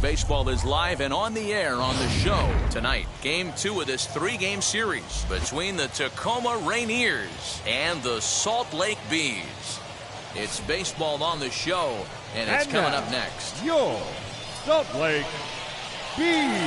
Baseball is live and on the air on the show tonight. Game 2 of this 3-game series between the Tacoma Rainiers and the Salt Lake Bees. It's baseball on the show, and it's coming up next. Your Salt Lake Bees.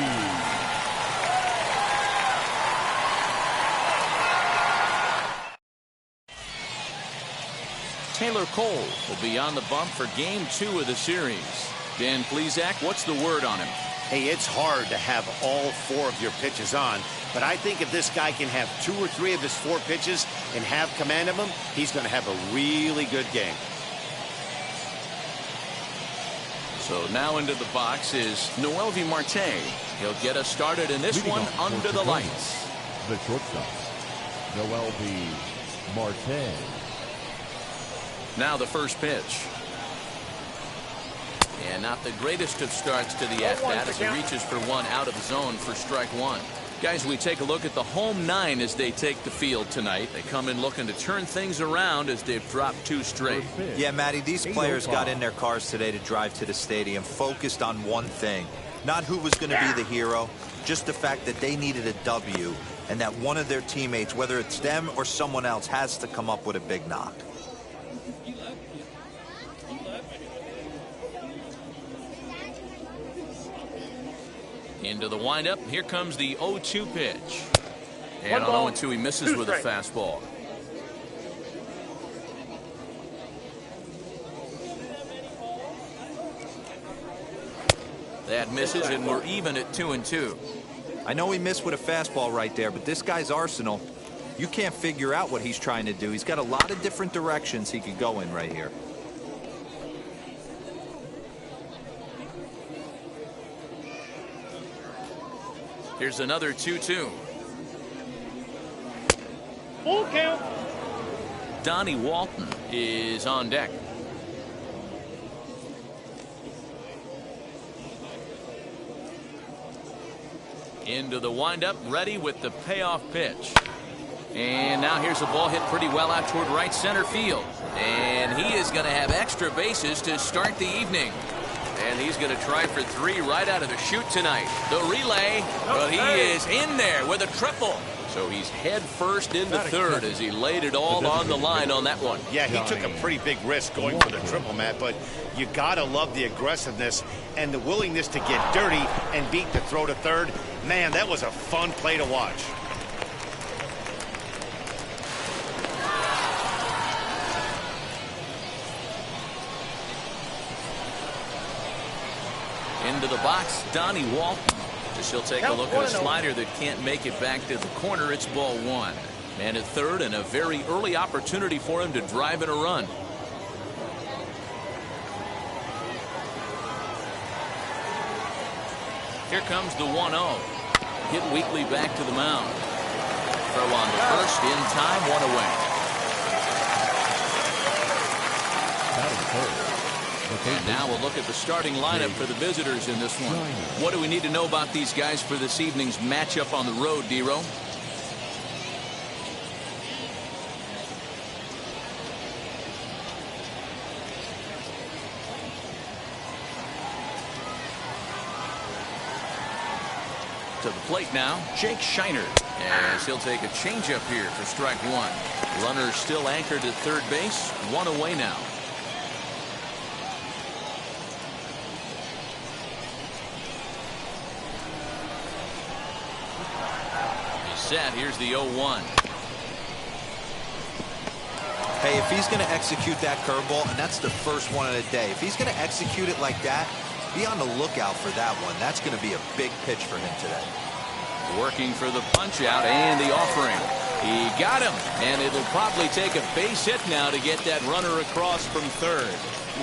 Taylor Cole will be on the bump for Game 2 of the series. Dan Plesac, what's the word on him? Hey, it's hard to have all 4 of your pitches on, but I think if this guy can have 2 or 3 of his 4 pitches and have command of them, he's going to have a really good game. So now into the box is Noelvi Marte. He'll get us started in this one under the lights. The shortstop, Noelvi Marte. Now the first pitch. And not the greatest of starts to the at-bat as he reaches for one out of the zone for strike 1. Guys, we take a look at the home 9 as they take the field tonight. They come in looking to turn things around as they've dropped 2 straight. Yeah, Matty, these players got in their cars today to drive to the stadium focused on one thing. Not who was going to be the hero, just the fact that they needed a W and that one of their teammates, whether it's them or someone else, has to come up with a big knock. Into the windup. Here comes the 0-2 pitch. And on 0-2, he misses with a fastball. That misses, and we're even at 2-2. I know he missed with a fastball right there, but this guy's arsenal, you can't figure out what he's trying to do. He's got a lot of different directions he could go in right here. Here's another 2-2. Full count. Donnie Walton is on deck. Into the windup, ready with the payoff pitch. And now here's a ball hit pretty well out toward right center field. And he is going to have extra bases to start the evening. And he's going to try for 3 right out of the chute tonight. The relay, but he is in there with a triple. So he's head first into third as he laid it all on the line on that one. Yeah, he took a pretty big risk going for the triple, Matt, but you got to love the aggressiveness and the willingness to get dirty and beat the throw to third. Man, that was a fun play to watch. Into the box, Donnie Walton. As he'll take a look at a slider that can't make it back to the corner. It's ball 1. Man at third, and a very early opportunity for him to drive in a run. Here comes the 1-0. Hit weakly back to the mound. Throw on to first, in time, 1 away. And now we'll look at the starting lineup for the visitors in this one. What do we need to know about these guys for this evening's matchup on the road, D-Row? To the plate now, Jake Shiner, as he'll take a changeup here for strike 1. Runner still anchored at third base, 1 away now. Set. Here's the 0-1. Hey, if he's going to execute that curveball, and that's the first one of the day, if he's going to execute it like that, be on the lookout for that one. That's going to be a big pitch for him today. Working for the punch out and the offering. He got him, and it'll probably take a base hit now to get that runner across from third.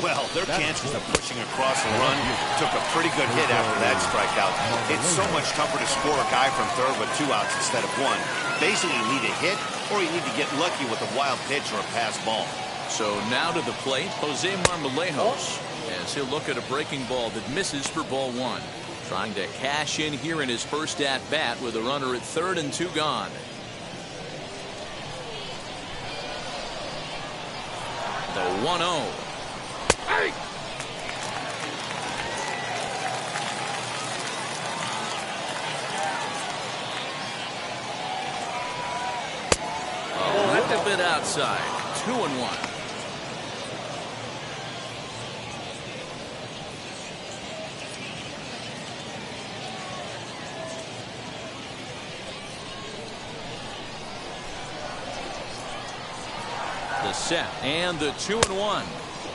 Well, their chances of pushing across a run took a pretty good hit after that strikeout. It's so much tougher to score a guy from third with 2 outs instead of 1. Basically, you need a hit or you need to get lucky with a wild pitch or a pass ball. So now to the plate, Jose Marmolejos, as he'll look at a breaking ball that misses for ball 1. Trying to cash in here in his first at-bat with a runner at third and 2 gone. The 1-0. bit outside. 2-1. The set and the 2-1.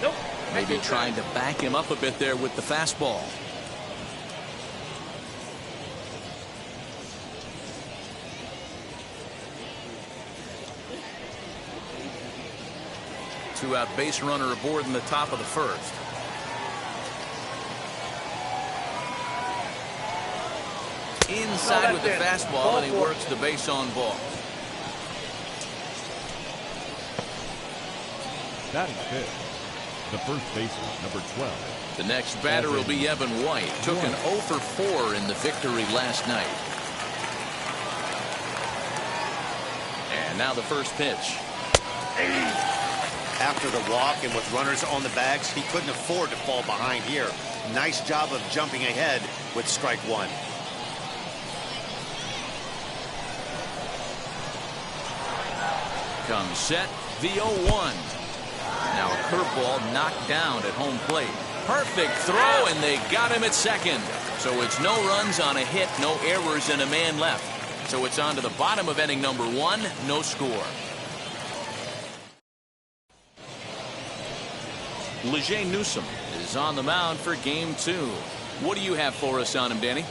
Nope. Maybe trying to back him up a bit there with the fastball. Two-out base runner aboard in the top of the first. Inside with the fastball, and he works the base on ball. Batting fifth, the first baseman, number 12. The next batter will be Evan White. Took an 0 for 4 in the victory last night. And now the first pitch. After the walk and with runners on the bags, he couldn't afford to fall behind here. Nice job of jumping ahead with strike one. Comes set, the 0-1. Now a curveball knocked down at home plate. Perfect throw, and they got him at second. So it's no runs on a hit, no errors, and a man left. So it's on to the bottom of inning number 1, no score. Leger Newsom is on the mound for game 2. What do you have for us on him, Danny?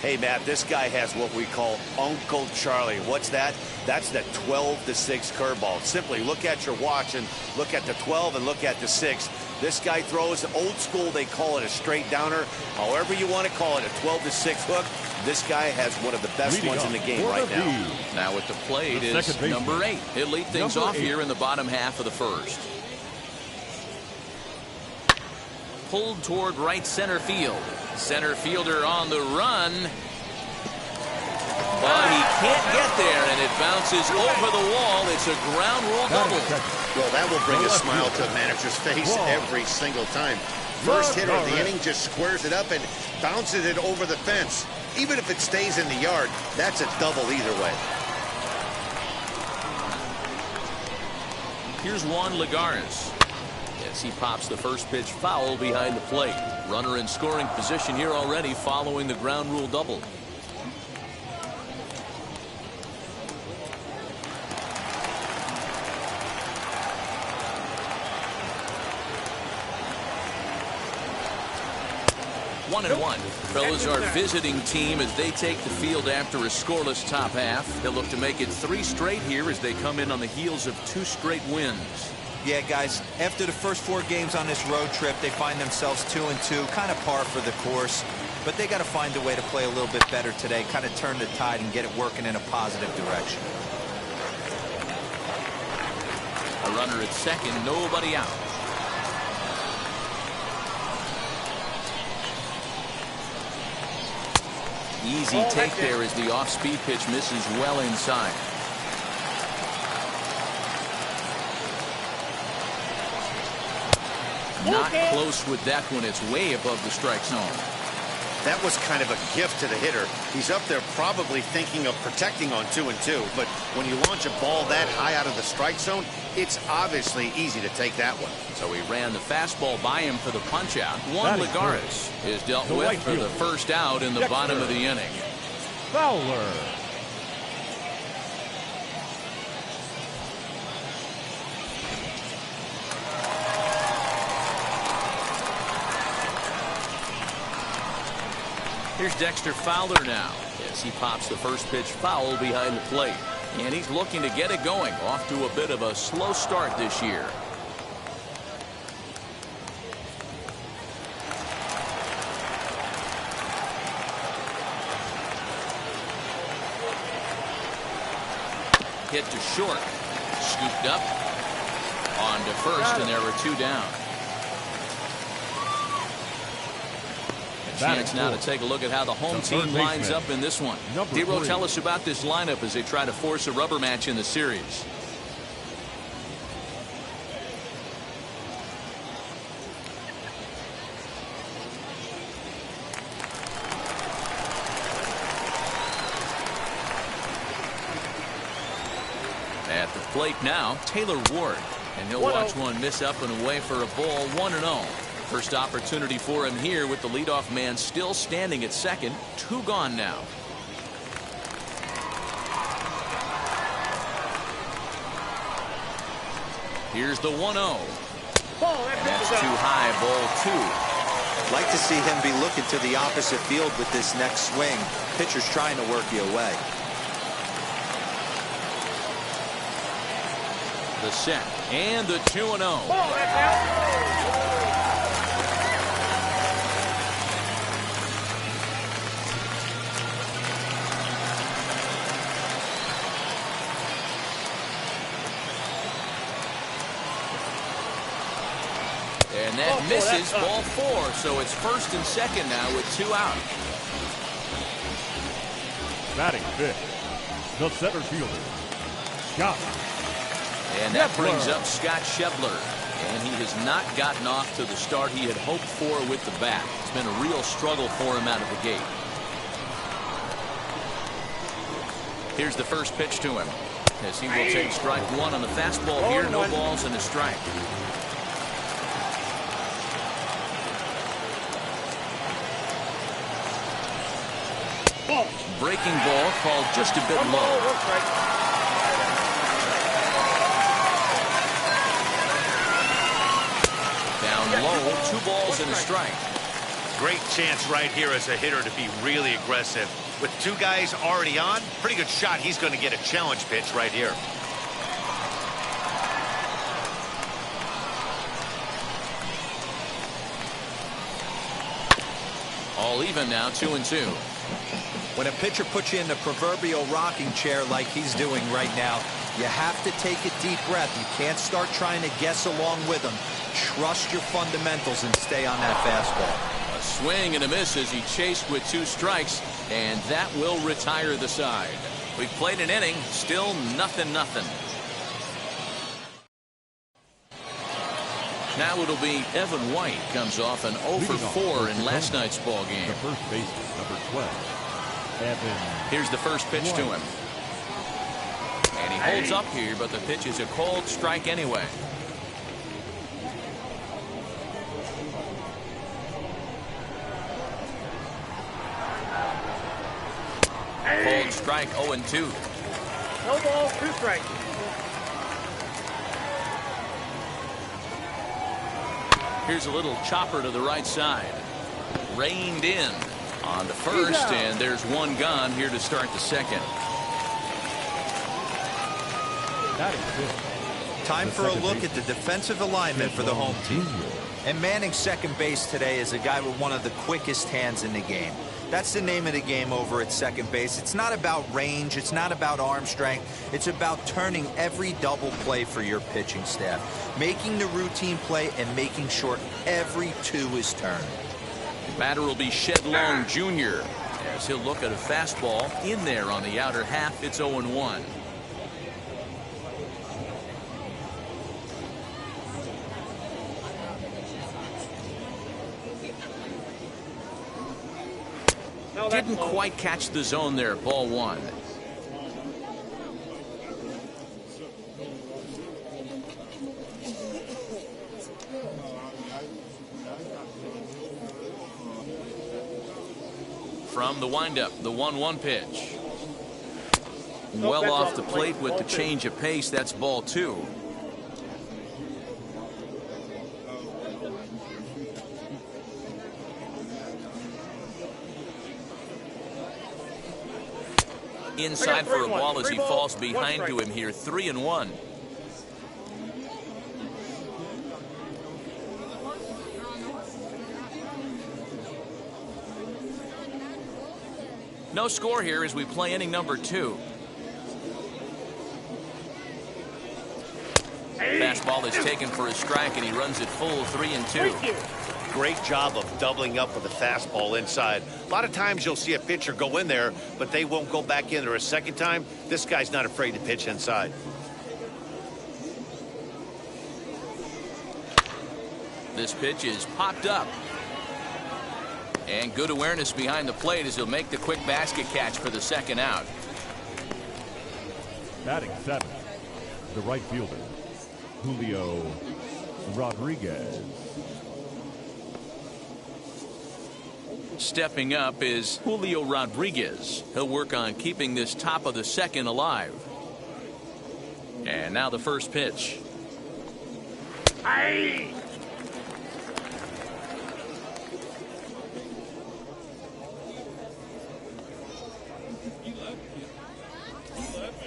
Hey, Matt, this guy has what we call Uncle Charlie. What's that? That's the 12-6 curveball. Simply look at your watch and look at the 12 and look at the 6. This guy throws old school. They call it a straight downer. However you want to call it, a 12-6 hook. This guy has one of the best ones in the game right now. Now at the plate is number 8. He'll lead things off here in the bottom half of the first. Pulled toward right center field. Center fielder on the run. But he can't get there, and it bounces over the wall. It's a ground rule double. Well, that will bring a smile to a manager's face every single time. First hitter of the inning just squares it up and bounces it over the fence. Even if it stays in the yard, that's a double either way. Here's Juan Lagares. As he pops the first pitch foul behind the plate. Runner in scoring position here already following the ground rule double. One and one. Fellas, our visiting team as they take the field after a scoreless top half. They'll look to make it 3 straight here as they come in on the heels of 2 straight wins. Yeah, guys, after the first 4 games on this road trip, they find themselves 2-2, kind of par for the course. But they got to find a way to play a little bit better today, kind of turn the tide and get it working in a positive direction. A runner at second, nobody out. Easy take there as the off-speed pitch misses well inside. Not close with that one. It's way above the strike zone. That was kind of a gift to the hitter. He's up there probably thinking of protecting on 2-2. But when you launch a ball that high out of the strike zone, it's obviously easy to take that one. So he ran the fastball by him for the punch out. Juan Lagares is dealt with for the first out in the bottom of the inning. Fowler. Here's Dexter Fowler now as he pops the first pitch foul behind the plate. And he's looking to get it going. Off to a bit of a slow start this year. Hit to short. Scooped up. On to first, and there were 2 down. Chance now to take a look at how the home team lines up in this one. D-Row, tell us about this lineup as they try to force a rubber match in the series. At the plate now, Taylor Ward. And he'll watch one miss up and away for a ball, 1-0. First opportunity for him here with the leadoff man still standing at second. 2 gone now. Here's the 1-0. That's too high, ball 2. Like to see him be looking to the opposite field with this next swing. Pitcher's trying to work you away. The set and the 2-0. And that misses, ball 4. So it's first and second now with 2 out. Batting fifth, the center fielder, Shepler. And that brings up Scott Shepler. And he has not gotten off to the start he had hoped for with the bat. It's been a real struggle for him out of the gate. Here's the first pitch to him. As he will take strike 1 on the fastball here. No balls and a strike. Breaking ball called just a bit low. Down low, 2 balls and a strike. Great chance right here as a hitter to be really aggressive. With 2 guys already on, pretty good shot. He's going to get a challenge pitch right here. All even now, 2-2. When a pitcher puts you in the proverbial rocking chair like he's doing right now, you have to take a deep breath. You can't start trying to guess along with him. Trust your fundamentals and stay on that fastball. A swing and a miss as he chased with 2 strikes, and that will retire the side. We've played an inning, still 0-0. Now it'll be Evan White comes off an 0 for 4 in last night's ball game. The first baseman, number 12, Evan. Here's the first pitch to him. And he holds up here, but the pitch is a called strike anyway. Called strike 0-2. No ball, 2 strikes. Here's a little chopper to the right side. Reined in on the first, and there's 1 gone here to start the second. Time for a look at the defensive alignment for the home team. And manning second base today is a guy with one of the quickest hands in the game. That's the name of the game over at second base. It's not about range. It's not about arm strength. It's about turning every double play for your pitching staff, making the routine play and making sure every 2 is turned. Batter will be Shedlong Jr. as he'll look at a fastball in there on the outer half. It's 0-1. Didn't quite catch the zone there. Ball 1. From the windup, the 1-1 pitch. Well off the plate with the change of pace. That's ball 2. Inside for a ball as he falls behind to him here. 3-1. No score here as we play inning number 2. Fastball is taken for a strike, and he runs it full. 3-2. Great job of doubling up with the fastball inside. A lot of times you'll see a pitcher go in there, but they won't go back in there a second time. This guy's not afraid to pitch inside. This pitch is popped up. And good awareness behind the plate as he'll make the quick basket catch for the second out. Batting 7, the right fielder, Julio Rodriguez. Stepping up is Julio Rodriguez. He'll work on keeping this top of the second alive. And now the first pitch. Aye.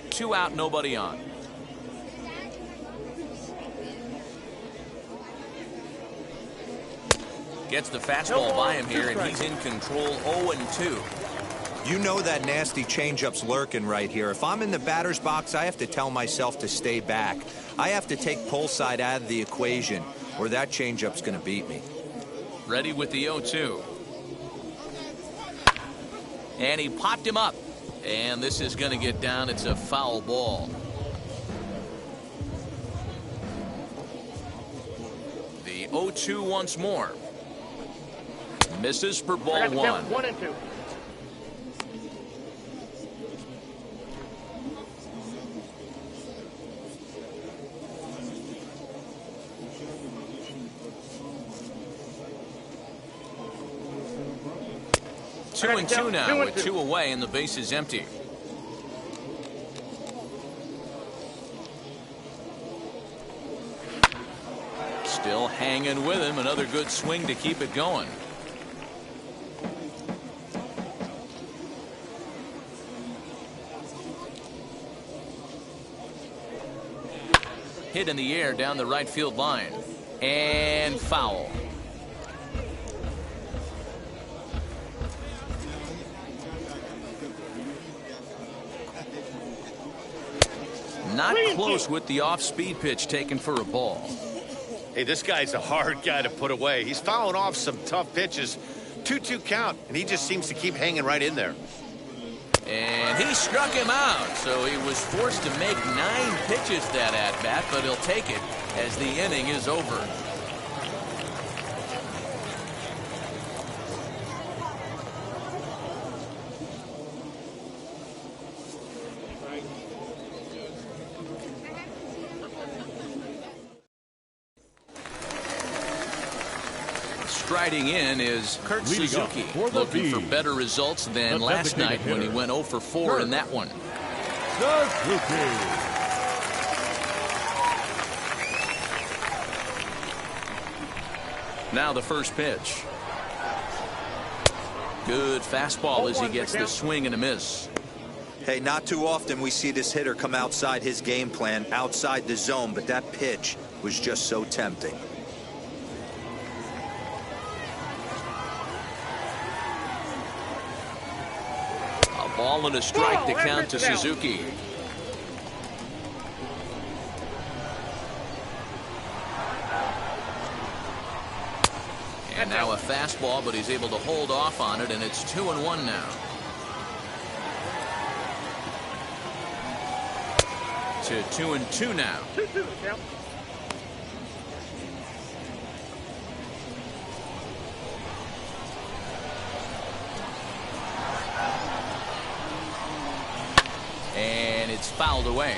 Two out, nobody on. Gets the fastball by him here, and he's in control. 0-2. You know that nasty changeup's lurking right here. If I'm in the batter's box, I have to tell myself to stay back. I have to take pull side out of the equation, or that changeup's going to beat me. Ready with the 0-2. And he popped him up. And this is going to get down. It's a foul ball. The 0-2 once more. Misses for ball 1. 1-2. Two and two now with 2 away and the base is empty. Still hanging with him. Another good swing to keep it going. Hit in the air down the right field line. And foul. Not close with the off-speed pitch taken for a ball. Hey, this guy's a hard guy to put away. He's fouling off some tough pitches. 2-2 count, and he just seems to keep hanging right in there. And he struck him out, so he was forced to make 9 pitches that at-bat, but he'll take it as the inning is over. Striding in is Kurt Suzuki, looking for better results than last night when he went 0 for 4 in that one. Suzuki. Now the first pitch. Good fastball as he gets the swing and a miss. Hey, not too often we see this hitter come outside his game plan, outside the zone, but that pitch was just so tempting. Ball and a strike to count to Suzuki. And now a fastball, but he's able to hold off on it, and it's 2-1 now. To 2-2 now. 2-2, yeah. And it's fouled away.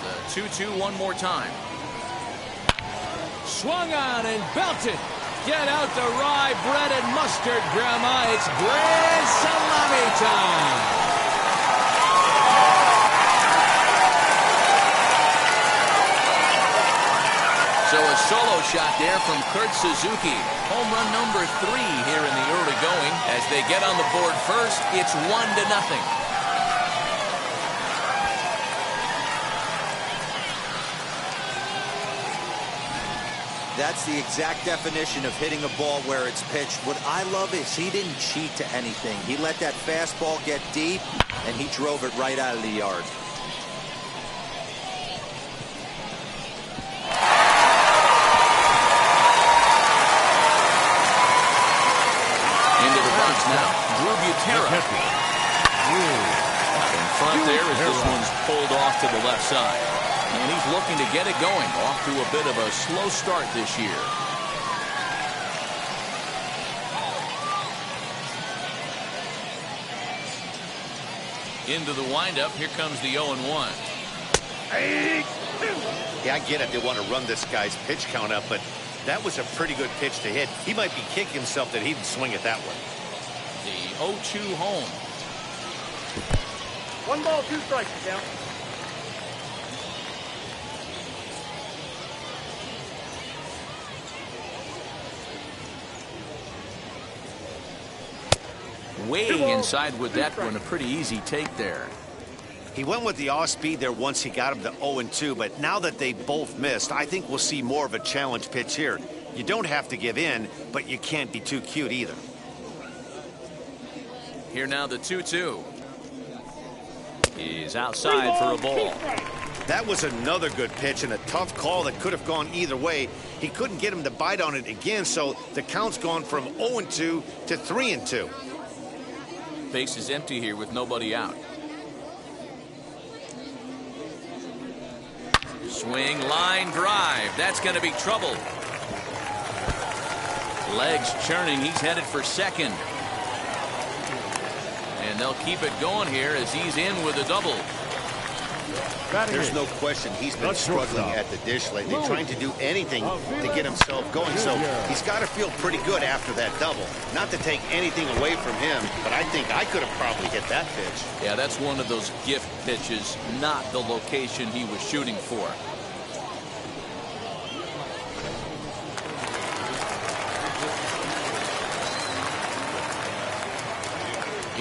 The 2-2 one more time. Swung on and belted. Get out the rye bread and mustard, Grandma. It's grand salami time. So a solo shot there from Kurt Suzuki. Home run number 3 here in the early going. As they get on the board first, it's 1-0. That's the exact definition of hitting a ball where it's pitched. What I love is he didn't cheat to anything. He let that fastball get deep, and he drove it right out of the yard. In front there as this one's pulled off to the left side. And he's looking to get it going. Off to a bit of a slow start this year. Into the windup. Here comes the 0-1. Yeah, I get it. They want to run this guy's pitch count up, but that was a pretty good pitch to hit. He might be kicking himself that he didn't swing it that way. The 0-2 home. 1 ball, 2 strikes, count. Way inside with that one. A pretty easy take there. He went with the off speed there once he got him to 0-2, but now that they both missed, I think we'll see more of a challenge pitch here. You don't have to give in, but you can't be too cute either. Here now the 2-2. He's outside for a ball. That was another good pitch and a tough call that could have gone either way. He couldn't get him to bite on it again, so the count's gone from 0-2 to 3-2. Base is empty here with nobody out. Swing, line drive. That's going to be trouble. Legs churning. He's headed for second. And they'll keep it going here as he's in with a double. There's no question he's been struggling at the dish lately, trying to do anything to get himself going. So he's got to feel pretty good after that double. Not to take anything away from him, but I think I could have probably hit that pitch. Yeah, that's one of those gift pitches, not the location he was shooting for.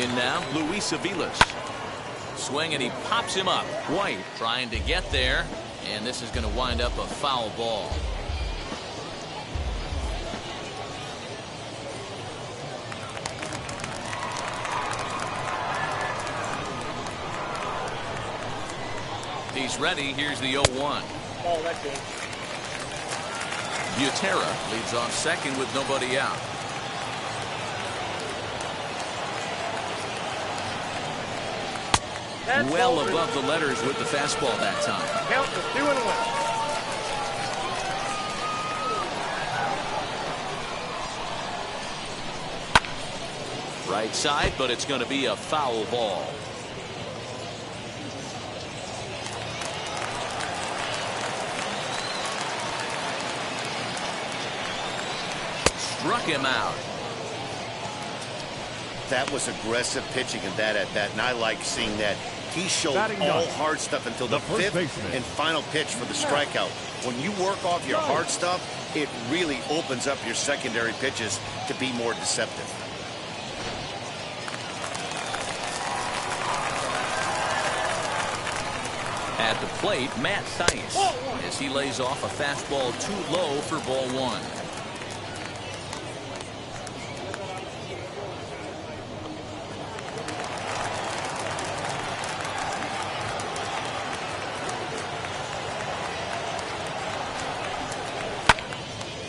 In now, Luis Aviles. Swing, and he pops him up. White trying to get there, and this is going to wind up a foul ball. He's ready. Here's the 0-1. Ball, that game. Butera leads off second with nobody out. Well above the letters with the fastball that time. Count is 2-1. Right side, but it's going to be a foul ball. Struck him out. That was aggressive pitching in that at bat, and I like seeing that. He showed all hard stuff until the fifth and final pitch for the strikeout. When you work off your hard stuff, it really opens up your secondary pitches to be more deceptive. At the plate, Matt Theis, as he lays off a fastball too low for ball 1.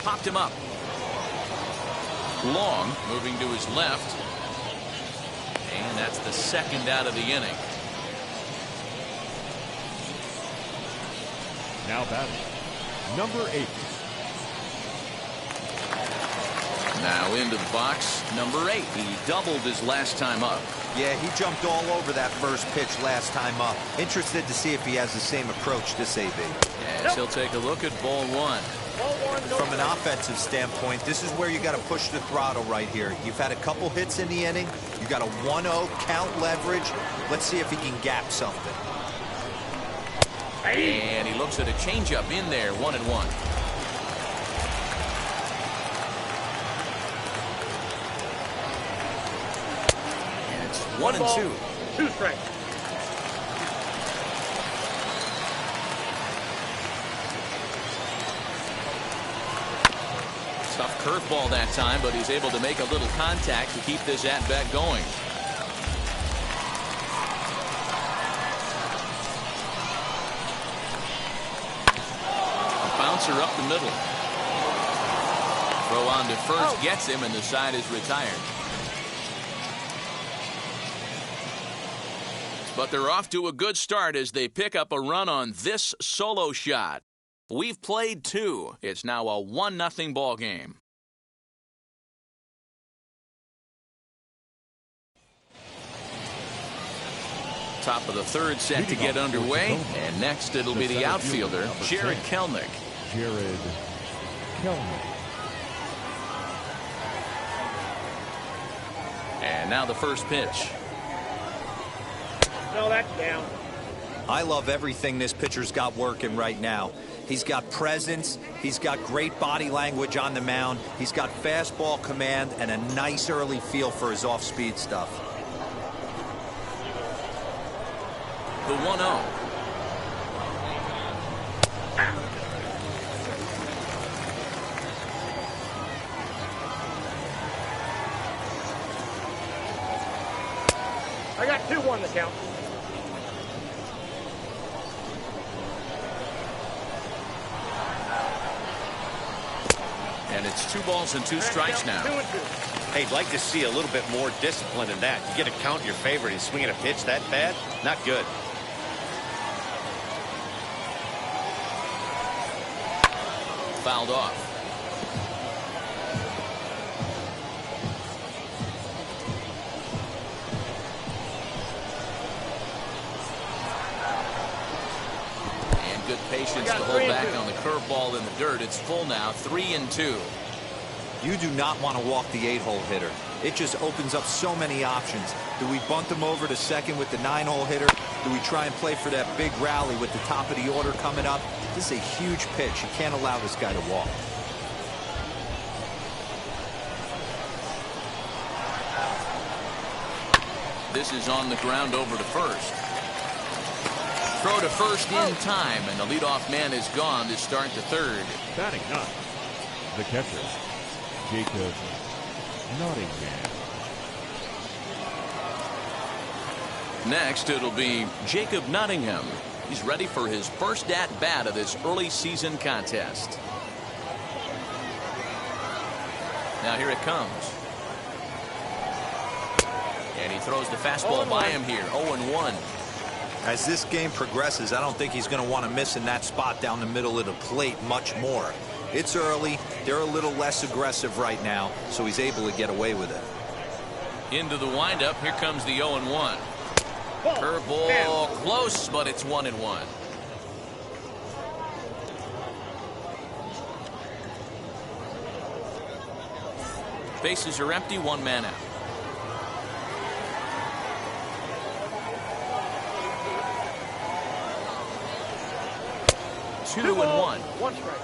Popped him up. Long moving to his left. And that's the second out of the inning. Now batting, number 8. Now into the box, number 8. He doubled his last time up. Yeah, he jumped all over that first pitch last time up. Interested to see if he has the same approach this AB. As he'll take a look at ball 1. From an offensive standpoint, this is where you got to push the throttle right here. You've had a couple hits in the inning. You got a 1-0 count leverage. Let's see if he can gap something. And he looks at a changeup in there, 1-1. And it's 1-2. 2 strikes. Tough curveball that time, but he's able to make a little contact to keep this at-bat going. Bouncer up the middle. Throw on to first gets him, and the side is retired. But they're off to a good start as they pick up a run on this solo shot. We've played 2. It's now a 1-0 ball game. Top of the third set to get underway. And next it'll be the outfielder, Jared Kelner. Jared Kelner. And now the first pitch. No, that's down. I love everything this pitcher's got working right now. He's got presence. He's got great body language on the mound. He's got fastball command and a nice early feel for his off-speed stuff. The 1-0. I got 2-1 to count. And it's 2 balls and 2 strikes now. 2-2. Hey, I'd like to see a little bit more discipline in that. You get a count in your favor and swinging a pitch that bad? Not good. Fouled off. And good patience to hold back on the curveball in the dirt. It's full now, 3-2. You do not want to walk the 8-hole hitter. It just opens up so many options. Do we bunt him over to second with the 9-hole hitter? Do we try and play for that big rally with the top of the order coming up? This is a huge pitch. You can't allow this guy to walk. This is on the ground over to first. Throw to first in time, and the leadoff man is gone to start the third. Batting up, the catcher, Jacob Nottingham. Next, it'll be Jacob Nottingham. He's ready for his first at-bat of this early season contest. Now here it comes. And he throws the fastball by him here, 0-1. As this game progresses, I don't think he's going to want to miss in that spot down the middle of the plate much more. It's early. They're a little less aggressive right now, so he's able to get away with it. Into the windup. Here comes the 0-1. Curveball close, but it's 1-1. Bases are empty, 1 man out. Two and one. 1 strike.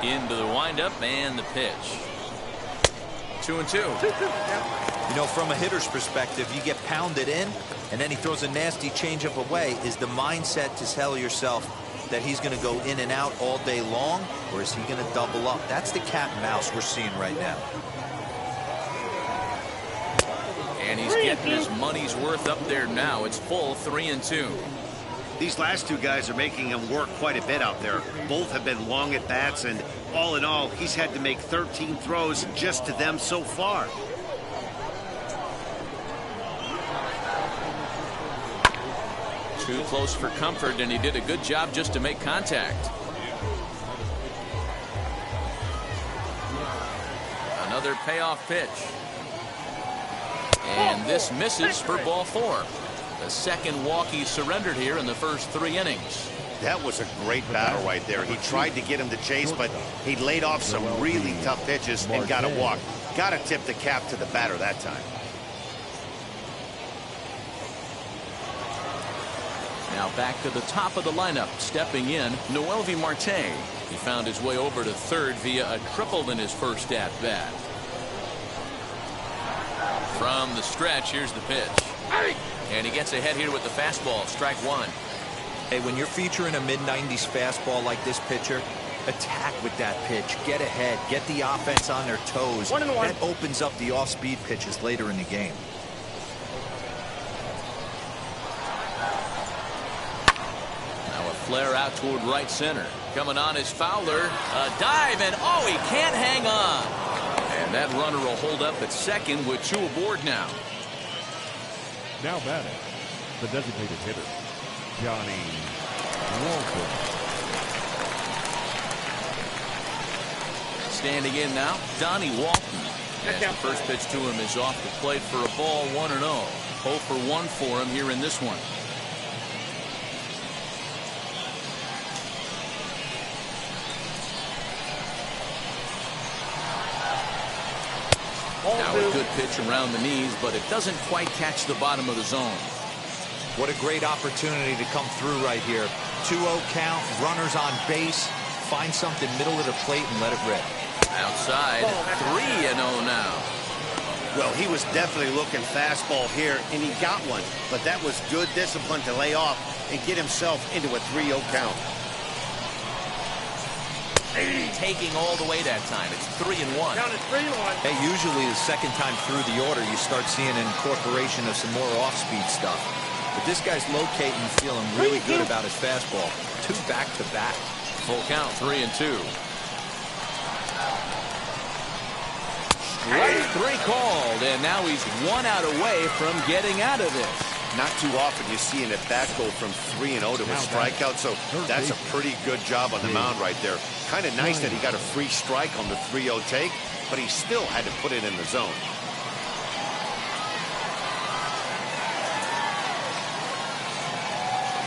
Into the windup and the pitch. 2-2. You know, from a hitter's perspective, you get pounded in, and then he throws a nasty changeup away. Is the mindset to tell yourself that he's going to go in and out all day long, or is he going to double up? That's the cat and mouse we're seeing right now. And he's getting his money's worth up there now. It's full, 3-2. These last 2 guys are making him work quite a bit out there. Both have been long at bats, and all in all, he's had to make 13 throws just to them so far. Too close for comfort, and he did a good job just to make contact. Another payoff pitch. And this misses for ball 4. The second walk he surrendered here in the first 3 innings. That was a great battle right there. He tried to get him to chase, but he laid off some really tough pitches and got a walk. Got to tip the cap to the batter that time. Now back to the top of the lineup, stepping in, Noelvi Marte. He found his way over to third via a triple in his first at-bat. From the stretch, here's the pitch. And he gets ahead here with the fastball, strike 1. Hey, when you're featuring a mid-90s fastball like this pitcher, attack with that pitch. Get ahead. Get the offense on their toes. 1-1. That opens up the off-speed pitches later in the game. Now a flare out toward right center. Coming on is Fowler. A dive, and oh, he can't hang on. And that runner will hold up at second with 2 aboard now. Now batting, the designated hitter, Johnny Walton. Standing in now, Donnie Walton. As the first pitch to him is off the plate for a ball, 1-0. 0 for 1 for him here in this one. Now a good pitch around the knees, but it doesn't quite catch the bottom of the zone. What a great opportunity to come through right here. 2-0 count, runners on base. Find something middle of the plate and let it rip. Outside, 3-0 now. Well, he was definitely looking fastball here, and he got one. But that was good discipline to lay off and get himself into a 3-0 count. Taking all the way that time. It's 3-1. Count is 3-1. Hey, usually the second time through the order, you start seeing an incorporation of some more off-speed stuff. But this guy's locating, feeling really good about his fastball. 2 back-to-back. Full count, 3-2. Strike 3 called, and now he's 1 out away from getting out of this. Not too often you see an at-bat go from 3-0 to a strikeout, so that's a pretty good job on the mound right there. Kind of nice that he got a free strike on the 3-0 take, but he still had to put it in the zone.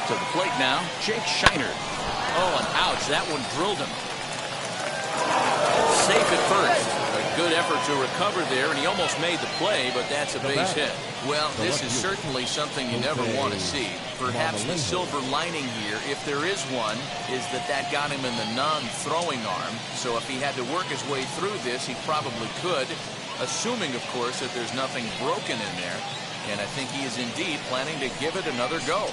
To the plate now, Jake Shiner. Oh, and ouch, that one drilled him. Safe at first. A good effort to recover there, and he almost made the play, but that's a base hit. Well, this is certainly something you never want to see. Perhaps the silver lining here, if there is one, is that got him in the non-throwing arm. So if he had to work his way through this, he probably could, assuming, of course, that there's nothing broken in there. And I think he is indeed planning to give it another go.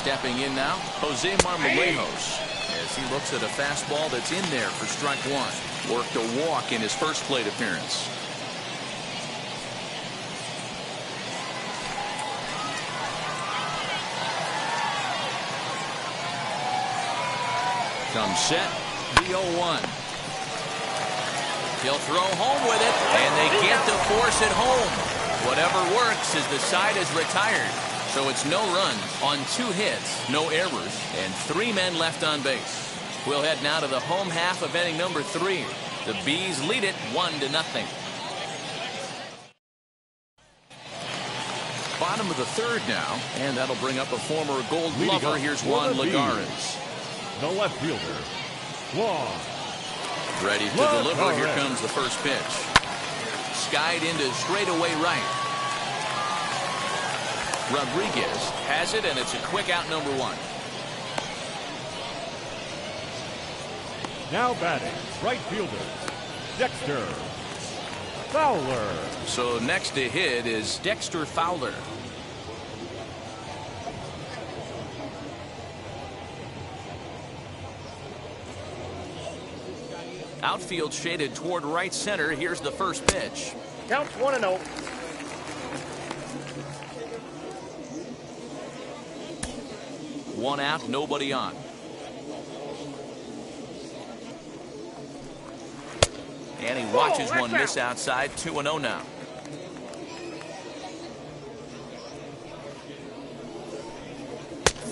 Stepping in now, Jose Marlejos, as he looks at a fastball that's in there for strike 1. Worked a walk in his first plate appearance. Comes set, the 0-1. He'll throw home with it, and they get to force it home. Whatever works as the side is retired. So it's no runs on 2 hits, no errors, and 3 men left on base. We'll head now to the home half of inning number 3. The Bees lead it 1-0. Bottom of the 3rd now, and that'll bring up a former Gold Glover. Here's Juan Lagares. The left fielder, Juan. Ready to deliver. Here comes the first pitch. Skied into straightaway right. Rodriguez has it, and it's a quick out, number 1. Now batting, right fielder, Dexter Fowler. So next to hit is Dexter Fowler. Outfield shaded toward right center. Here's the first pitch. Count's 1-0. One out, nobody on. And he watches one miss outside. 2-0 now.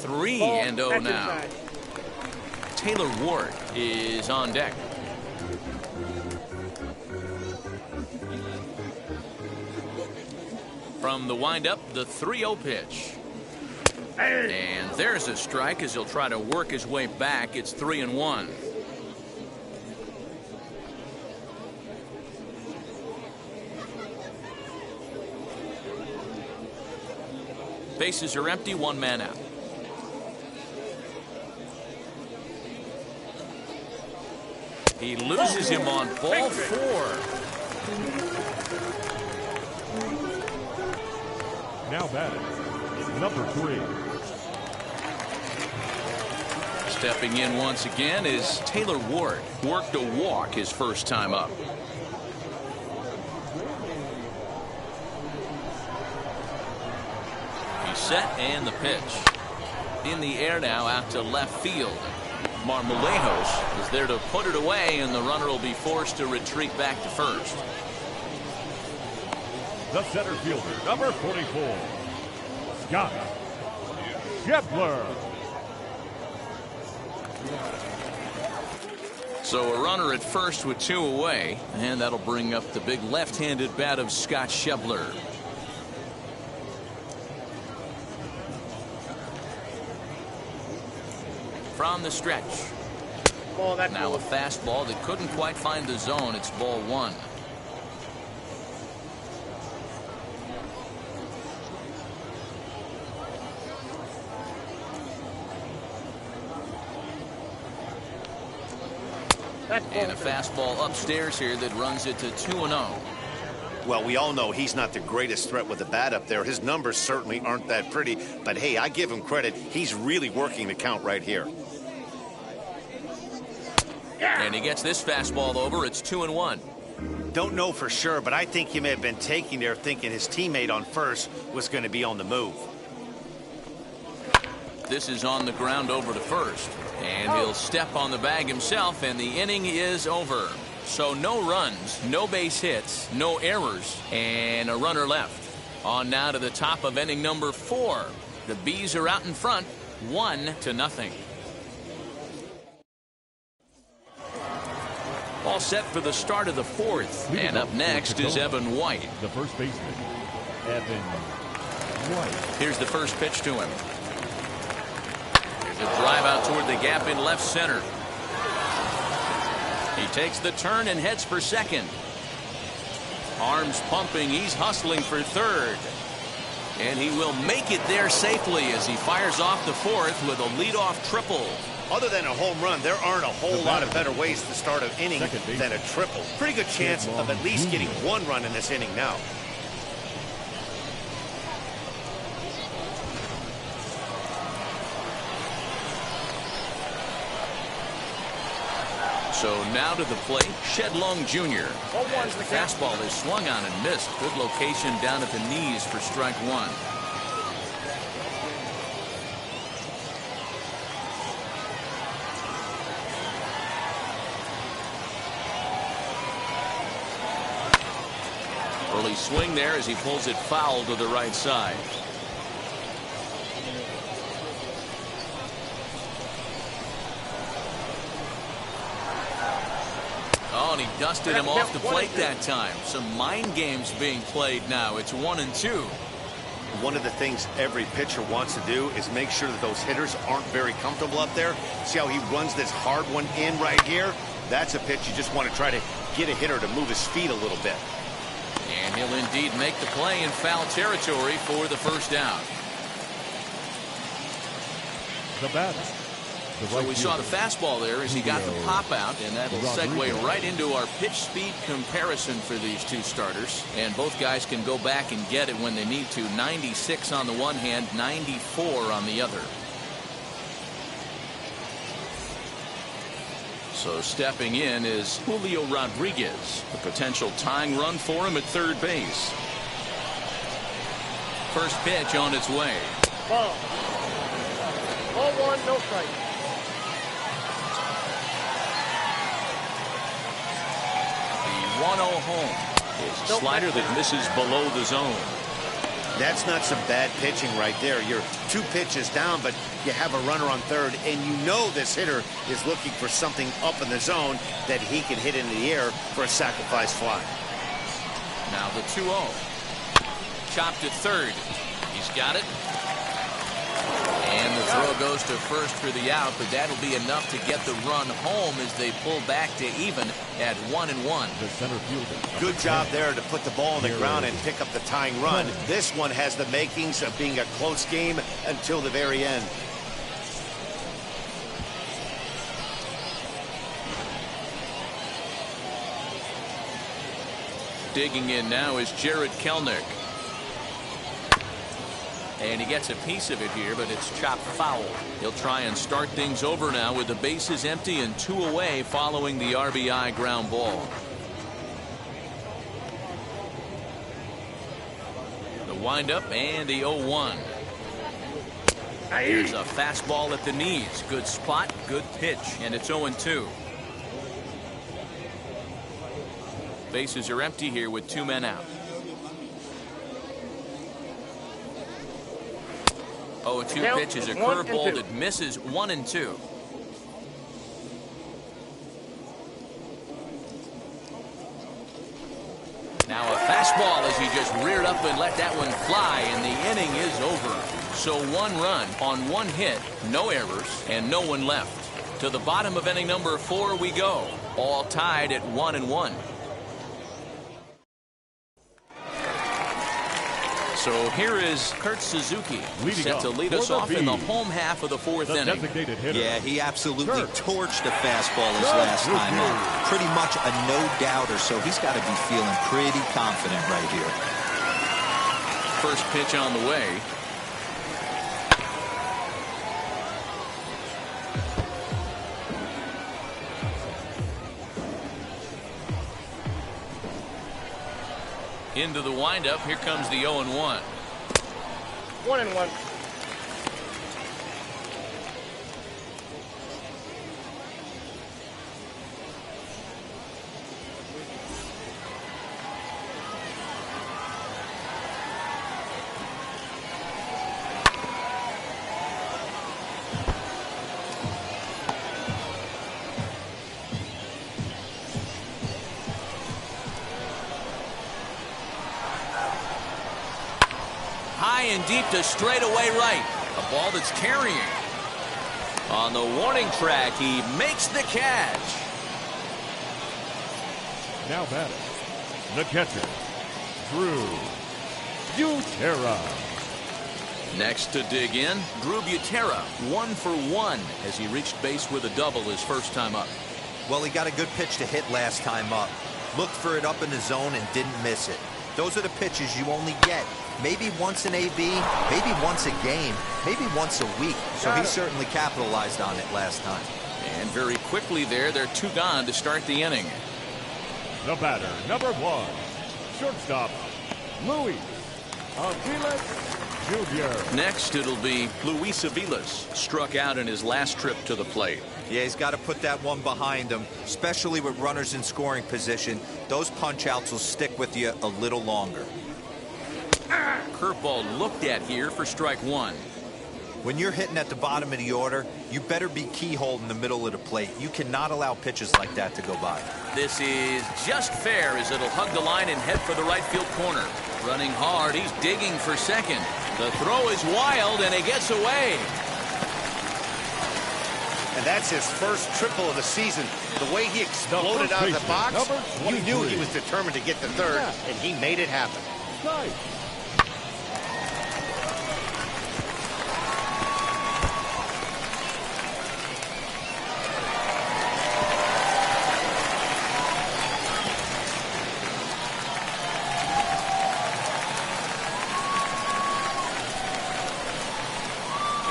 Three and 0 now. Taylor Ward is on deck. From the windup, the 3-0 pitch. And there's a strike as he'll try to work his way back. It's 3-1. Bases are empty, 1 man out. He loses him on ball 4. Now batting, number 3. Stepping in once again is Taylor Ward. Worked a walk his first time up. He's set, and the pitch. In the air now, out to left field. Marlejos is there to put it away, and the runner will be forced to retreat back to first. The center fielder, number 44, Scott Shepler. So a runner at first with 2 away, and that'll bring up the big left-handed bat of Scott Shepler. From the stretch. Now a fastball that couldn't quite find the zone. It's ball 1. And a fastball upstairs here that runs it to 2-0. Well, we all know he's not the greatest threat with the bat up there. His numbers certainly aren't that pretty. But, hey, I give him credit. He's really working the count right here. And he gets this fastball over. It's 2-1. Don't know for sure, but I think he may have been taking there thinking his teammate on first was going to be on the move. This is on the ground over to first. And he'll step on the bag himself, and the inning is over. So no runs, no base hits, no errors, and a runner left. On now to the top of inning number 4. The Bees are out in front, 1-0. All set for the start of the 4th. And up next is Evan White. The first baseman, Evan White. Here's the first pitch to him. There's a drive out toward the gap in left center. He takes the turn and heads for second. Arms pumping. He's hustling for third. And he will make it there safely as he fires off the 4th with a leadoff triple. Other than a home run, there aren't a whole lot of better ways to start an inning than a triple. Pretty good chance of at least getting 1 run in this inning now. So now to the plate, Shedlong Jr. As the fastball is swung on and missed. Good location down at the knees for strike 1. Early swing there as he pulls it foul to the right side. Oh, and he dusted him off the plate that time. Some mind games being played now. It's 1-2. One of the things every pitcher wants to do is make sure that those hitters aren't very comfortable up there. See how he runs this hard one in right here? That's a pitch you just want to try to get a hitter to move his feet a little bit. And he'll indeed make the play in foul territory for the first down. The batter. So we saw the fastball there as he got the pop out, and that'll segue right into our pitch speed comparison for these two starters. And both guys can go back and get it when they need to. 96 on the one hand, 94 on the other. So stepping in is Julio Rodriguez, the potential tying run for him at third base. First pitch on its way. Ball. Ball 1, no strike. The 1-0 home is a slider that misses below the zone. That's not some bad pitching right there. You're 2 pitches down, but you have a runner on third, and you know this hitter is looking for something up in the zone that he can hit into the air for a sacrifice fly. Now the 2-0. Chopped at third. He's got it. And the throw goes to first for the out, but that'll be enough to get the run home as they pull back to even at 1-1. The center fielder. Good job there to put the ball on the ground and pick up the tying run. This one has the makings of being a close game until the very end. Digging in now is Jared Kelner. And he gets a piece of it here, but it's chopped foul. He'll try and start things over now with the bases empty and 2 away following the RBI ground ball. The windup and the 0-1. Here's a fastball at the knees. Good spot, good pitch, and it's 0-2. Bases are empty here with 2 men out. 0-2 Count pitch is a 1 and curveball 2. that misses 1 and 2. Now a fastball as he just reared up and let that one fly, and the inning is over. So 1 run on 1 hit, no errors, and no one left. To the bottom of inning number 4 we go, all tied at 1-1. So here is Kurt Suzuki, Leading set to up lead for us the off in the B. home half of the 4th The inning. designated hitter. Yeah, he absolutely Kurt. torched the fastball his last time up. Pretty much a no-doubter, so he's got to be feeling pretty confident right here. First pitch on the way. Into the windup. Here comes the 0-1. 1-1. High and deep to straightaway right. A ball that's carrying. On the warning track, he makes the catch. Now batting, the catcher, Drew Butera. Next to dig in, Drew Butera, 1 for 1 as he reached base with a double his first time up. Well, he got a good pitch to hit last time up. Looked for it up in the zone and didn't miss it. Those are the pitches you only get maybe once in AB, maybe once a game, maybe once a week. So he certainly capitalized on it last time. And very quickly there, they're 2 gone to start the inning. The batter, number 1, shortstop, Luis Aviles Jr. Next, it'll be Luis Aviles, struck out in his last trip to the plate. Yeah, he's got to put that one behind him, especially with runners in scoring position. Those punch-outs will stick with you a little longer. Curveball looked at here for strike 1. When you're hitting at the bottom of the order, you better be keyhole in the middle of the plate. You cannot allow pitches like that to go by. This is just fair as it'll hug the line and head for the right field corner. Running hard, he's digging for second. The throw is wild, and it gets away. And that's his first triple of the season. The way he exploded out of the box, you knew he was determined to get to third, and he made it happen. Nice.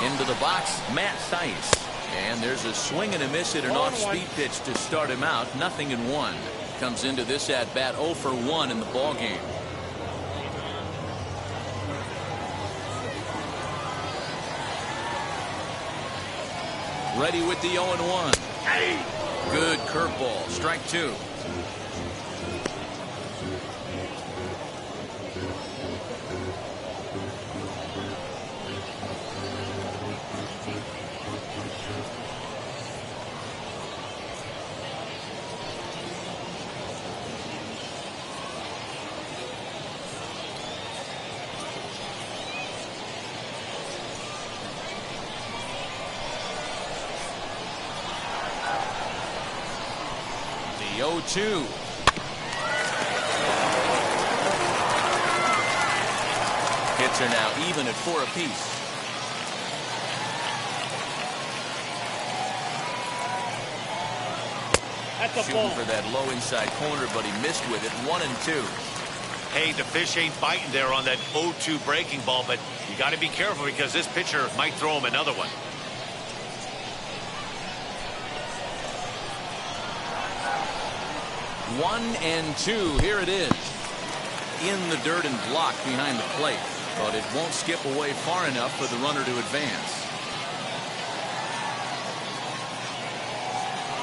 Into the box, Matt Theis. And there's a swing and a miss at an off-speed pitch to start him out. 0-1. Comes into this at-bat 0 for 1 in the ball game. Ready with the 0-1. Good curveball. Strike 2. The 0-2. Hits are now even at 4 apiece. That's a Shooting ball. for that low inside corner, but he missed with it. 1-2. Hey, the fish ain't biting there on that 0-2 breaking ball, but you got to be careful because this pitcher might throw him another one. One and 2. Here it is. In the dirt and blocked behind the plate, but it won't skip away far enough for the runner to advance.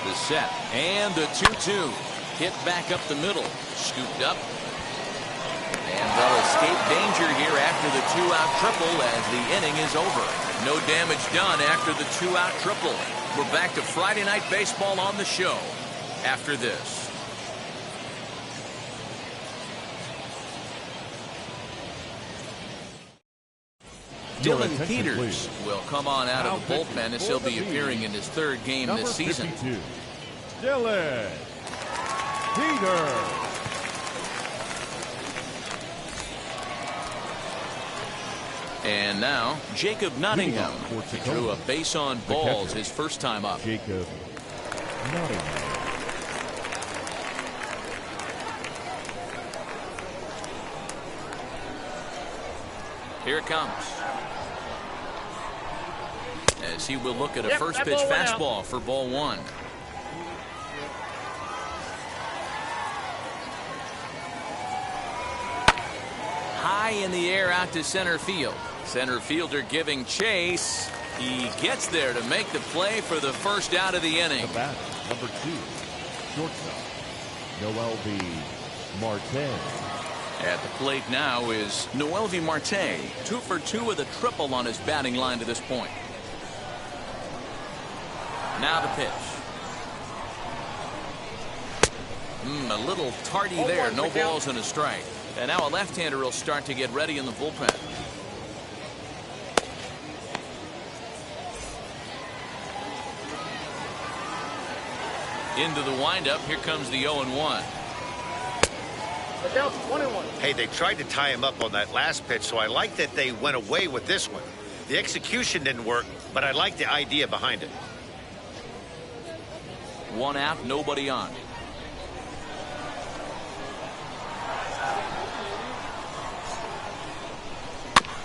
The set and the 2-2. Hit back up the middle. Scooped up. And they'll escape danger here after the two-out triple as the inning is over. No damage done after the two-out triple. We're back to Friday Night Baseball on the show after this. Dylan Peters will come on out of the bullpen as he'll be appearing in his third game this season. 52, Dylan Peters. And now Jacob Nottingham. He drew a base on balls his first time up. Jacob Nottingham. Here it comes. As he will look at a first pitch fastball for ball one. High in the air out to center field. Center fielder giving chase. He gets there to make the play for the first out of the inning. The bat, number 2, shortstop, Noelvi Marte. At the plate now is Noelvi Marte. 2 for 2 with a triple on his batting line to this point. Now the pitch. A little tardy there. No balls and a strike. And now a left-hander will start to get ready in the bullpen. Into the windup. Here comes the 0-1. Hey, they tried to tie him up on that last pitch, so I like that they went away with this one. The execution didn't work, but I like the idea behind it. 1 out, nobody on.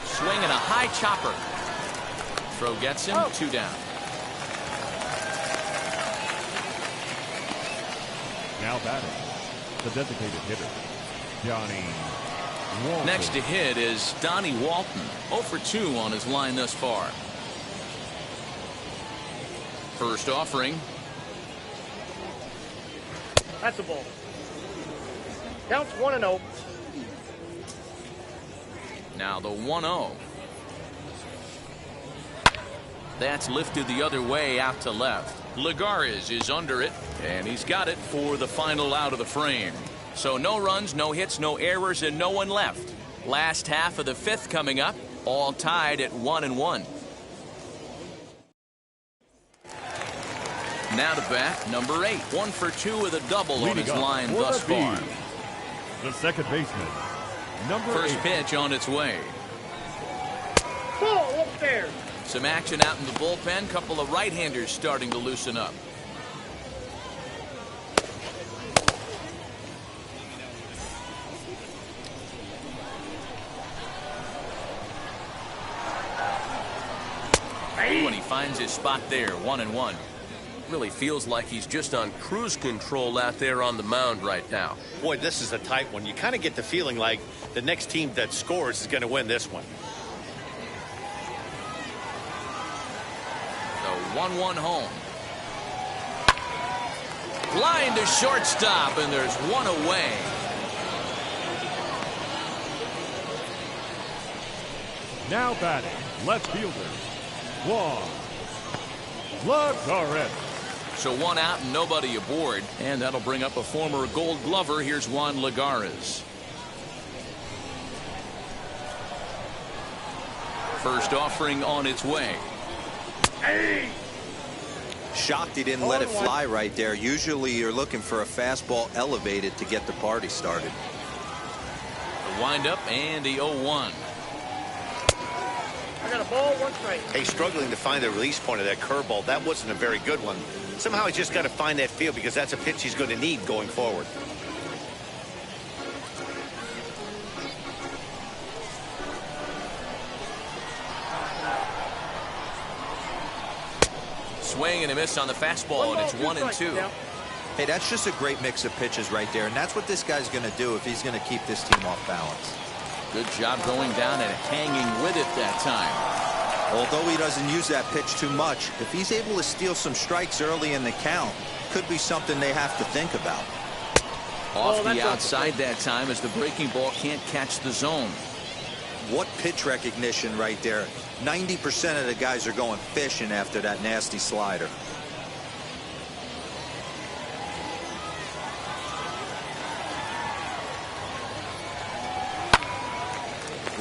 Swinging a high chopper. Throw gets him. 2 down. Now batting, the designated hitter, Johnny Walton. Next to hit is Donnie Walton. 0 for 2 on his line thus far. First offering. That's a ball. Counts 1-0. Now the 1-0. That's lifted the other way out to left. Lagares is under it, and he's got it for the final out of the frame. So no runs, no hits, no errors, and no one left. Last half of the 5th coming up, all tied at 1-1. Now to bat, number 8. 1 for 2 with a double on his line thus far. The second baseman, number 8. First pitch on its way. Ball upstairs. Some action out in the bullpen. Couple of right-handers starting to loosen up. When he finds his spot there, 1-1. Really feels like he's just on cruise control out there on the mound right now. Boy, this is a tight one. You kind of get the feeling like the next team that scores is going to win this one. The 1-1 home. Line to shortstop, and there's one away. Now batting, left fielder, Juan Lagares. So 1 out and nobody aboard, and that'll bring up a former Gold Glover. Here's Juan Lagares. First offering on its way. Shocked he didn't let it fly right there. Usually you're looking for a fastball elevated to get the party started. The windup and the 0-1. I got a ball, 1 strike. Hey, struggling to find the release point of that curveball. That wasn't a very good one. Somehow he's just got to find that feel because that's a pitch he's going to need going forward. Swing and a miss on the fastball, and it's 1-2. Hey, that's just a great mix of pitches right there, and that's what this guy's going to do if he's going to keep this team off balance. Good job going down and hanging with it that time. Although he doesn't use that pitch too much, if he's able to steal some strikes early in the count, could be something they have to think about. Off the outside that time as the breaking ball can't catch the zone. What pitch recognition right there. 90% of the guys are going fishing after that nasty slider.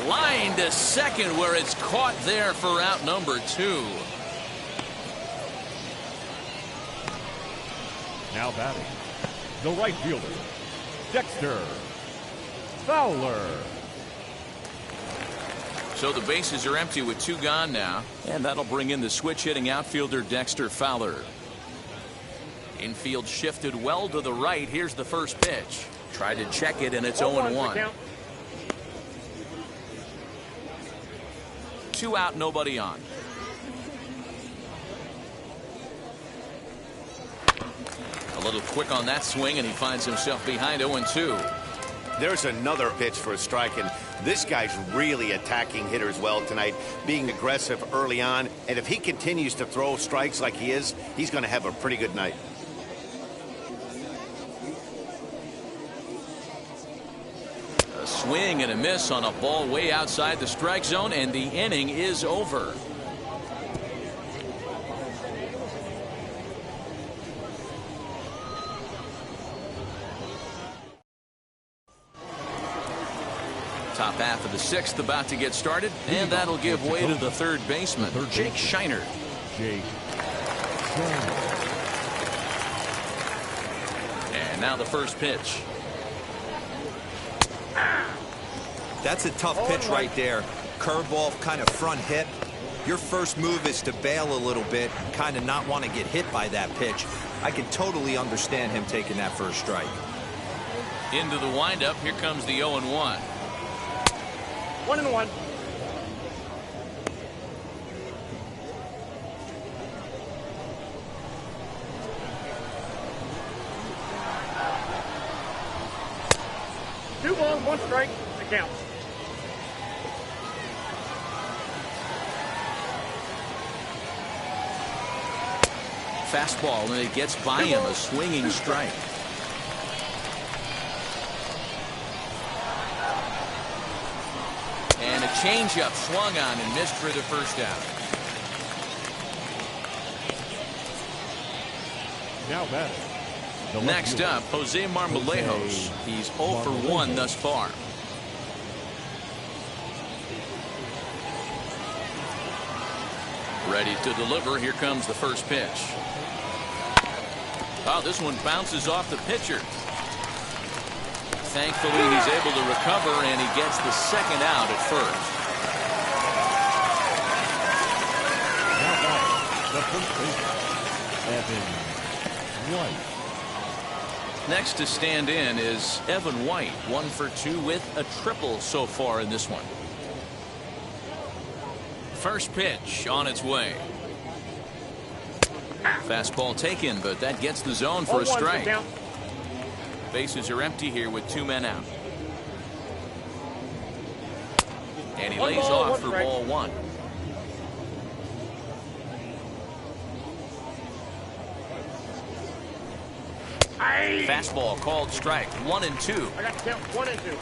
Line to second where it's caught there for out number 2. Now batting, the right fielder, Dexter Fowler. So the bases are empty with 2 gone now, and that'll bring in the switch hitting outfielder Dexter Fowler. Infield shifted well to the right. Here's the first pitch. Tried to check it, and it's 0-1. 2 out, nobody on. A little quick on that swing, and he finds himself behind 0-2. There's another pitch for a strike, and this guy's really attacking hitters well tonight, being aggressive early on. And if he continues to throw strikes like he is, he's going to have a pretty good night. A swing and a miss on a ball way outside the strike zone, and the inning is over. Top half of the 6th about to get started, and that'll give way to the third baseman, Jake Shiner. And now the first pitch. That's a tough pitch right there. Curveball, kind of front hit. Your first move is to bail a little bit, kind of not want to get hit by that pitch. I can totally understand him taking that first strike. Into the windup, here comes the 0-1. 1-1. Two balls, 1 strike. It counts. Fastball, and it gets by him, a swinging strike. And a changeup swung on and missed for the first out. Now batting. Next up, Jose Marmolejos. He's 0 for 1 thus far. Ready to deliver. Here comes the first pitch. Oh, this one bounces off the pitcher. Thankfully, he's able to recover, and he gets the second out at first. Now batting, the first baseman, Evan White. Next to stand in is Evan White, 1 for 2 with a triple so far in this one. First pitch on its way. Fastball taken, but that gets the zone for a strike. Bases are empty here with 2 men out. And he lays off for ball 1. Fastball called strike. 1-2. I got to count 1-2.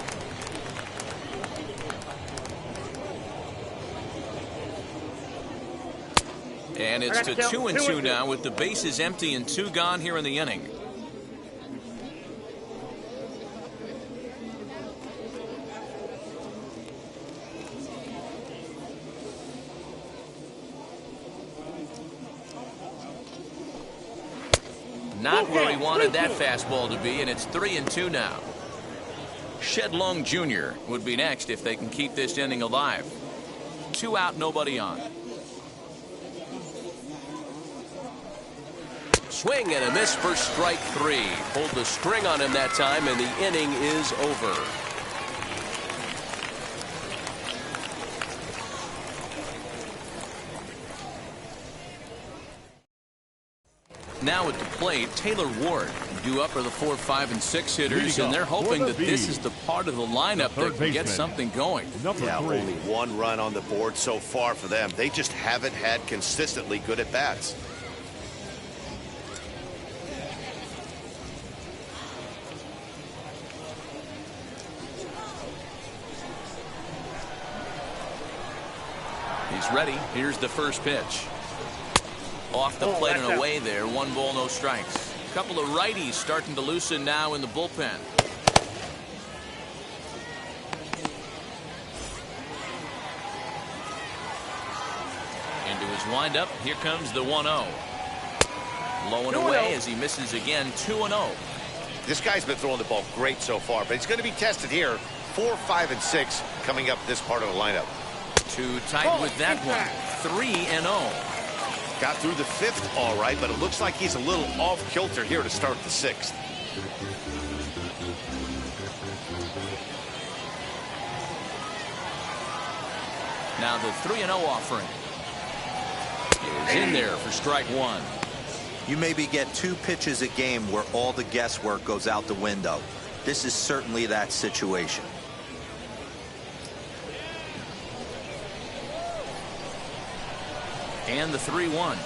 And it's to 2-2 now with the bases empty and 2 gone here in the inning. Not where he wanted that fastball to be, and it's 3-2 now. Shedlong Jr. would be next if they can keep this inning alive. 2 out, nobody on. Swing and a miss for strike 3. Pulled the string on him that time, and the inning is over. Now at the plate, Taylor Ward. Due up are the 4, 5, and 6 hitters, and they're hoping that this is the part of the lineup that can get something going. Yeah, only 1 run on the board so far for them. They just haven't had consistently good at bats. He's ready. Here's the first pitch. Off the plate and away there. 1 ball, no strikes. A couple of righties starting to loosen now in the bullpen. Into his windup. Here comes the 1-0. Low and away as he misses again. 2-0. This guy's been throwing the ball great so far, but he's going to be tested here. 4, 5, and 6 coming up this part of the lineup. Too tight with that one. 3-0. Got through the 5th all right, but it looks like he's a little off kilter here to start the 6th. Now the 3-0 offering is in there for strike 1. You maybe get 2 pitches a game where all the guesswork goes out the window. This is certainly that situation. And the 3-1.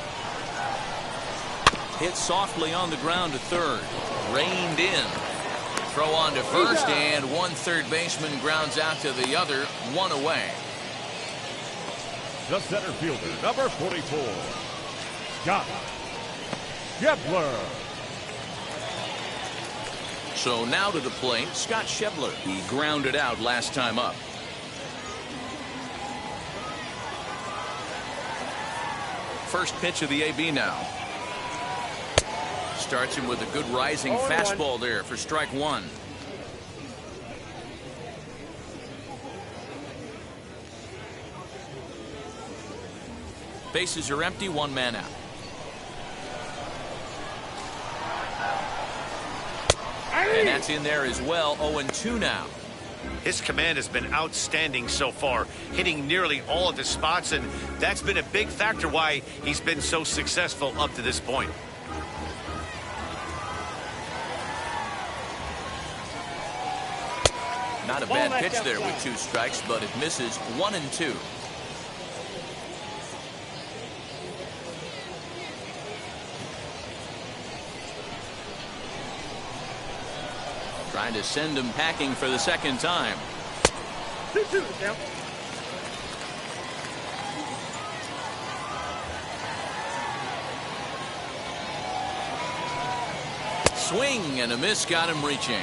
Hit softly on the ground to third. Reined in. Throw on to first, and one third baseman grounds out to the other. 1 away. The center fielder, number 44, Scott Shepler. So now to the plate, Scott Shepler. He grounded out last time up. First pitch of the AB now. Starts him with a good rising fastball there for strike 1. Bases are empty, 1 man out. And that's in there as well. 0-2 now. His command has been outstanding so far, hitting nearly all of his spots, and that's been a big factor why he's been so successful up to this point. Not a bad pitch there with 2 strikes, but it misses. 1-2. Trying to send him packing for the second time. 2-2 count. Swing and a miss got him reaching.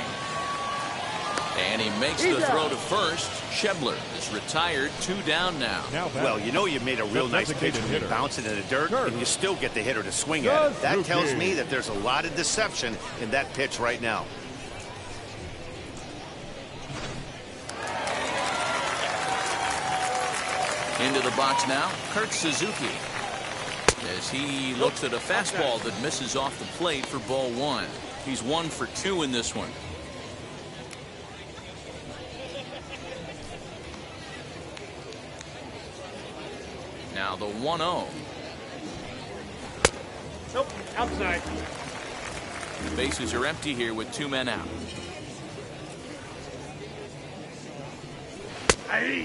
And he makes the throw to first. Shepler is retired. 2 down now. Well, you know you made a real nice pitch when you bounce it in the dirt and you still get the hitter to swing at it. That tells me that there's a lot of deception in that pitch right now. Into the box now, Kurt Suzuki. As he looks at a fastball that misses off the plate for ball 1. He's 1 for 2 in this one. Now the 1-0. Nope, outside. The bases are empty here with 2 men out.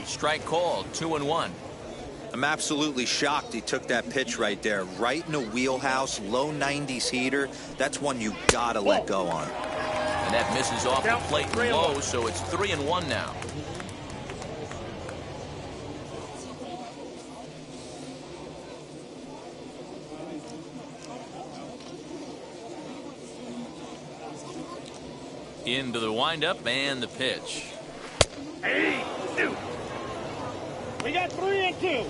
Strike called. 2-1. I'm absolutely shocked he took that pitch right there. Right in a wheelhouse, low 90s heater. That's one you gotta let go on. And that misses off the plate and low, so it's 3-1 now. Into the windup and the pitch. Hey, dude. We got 3-2.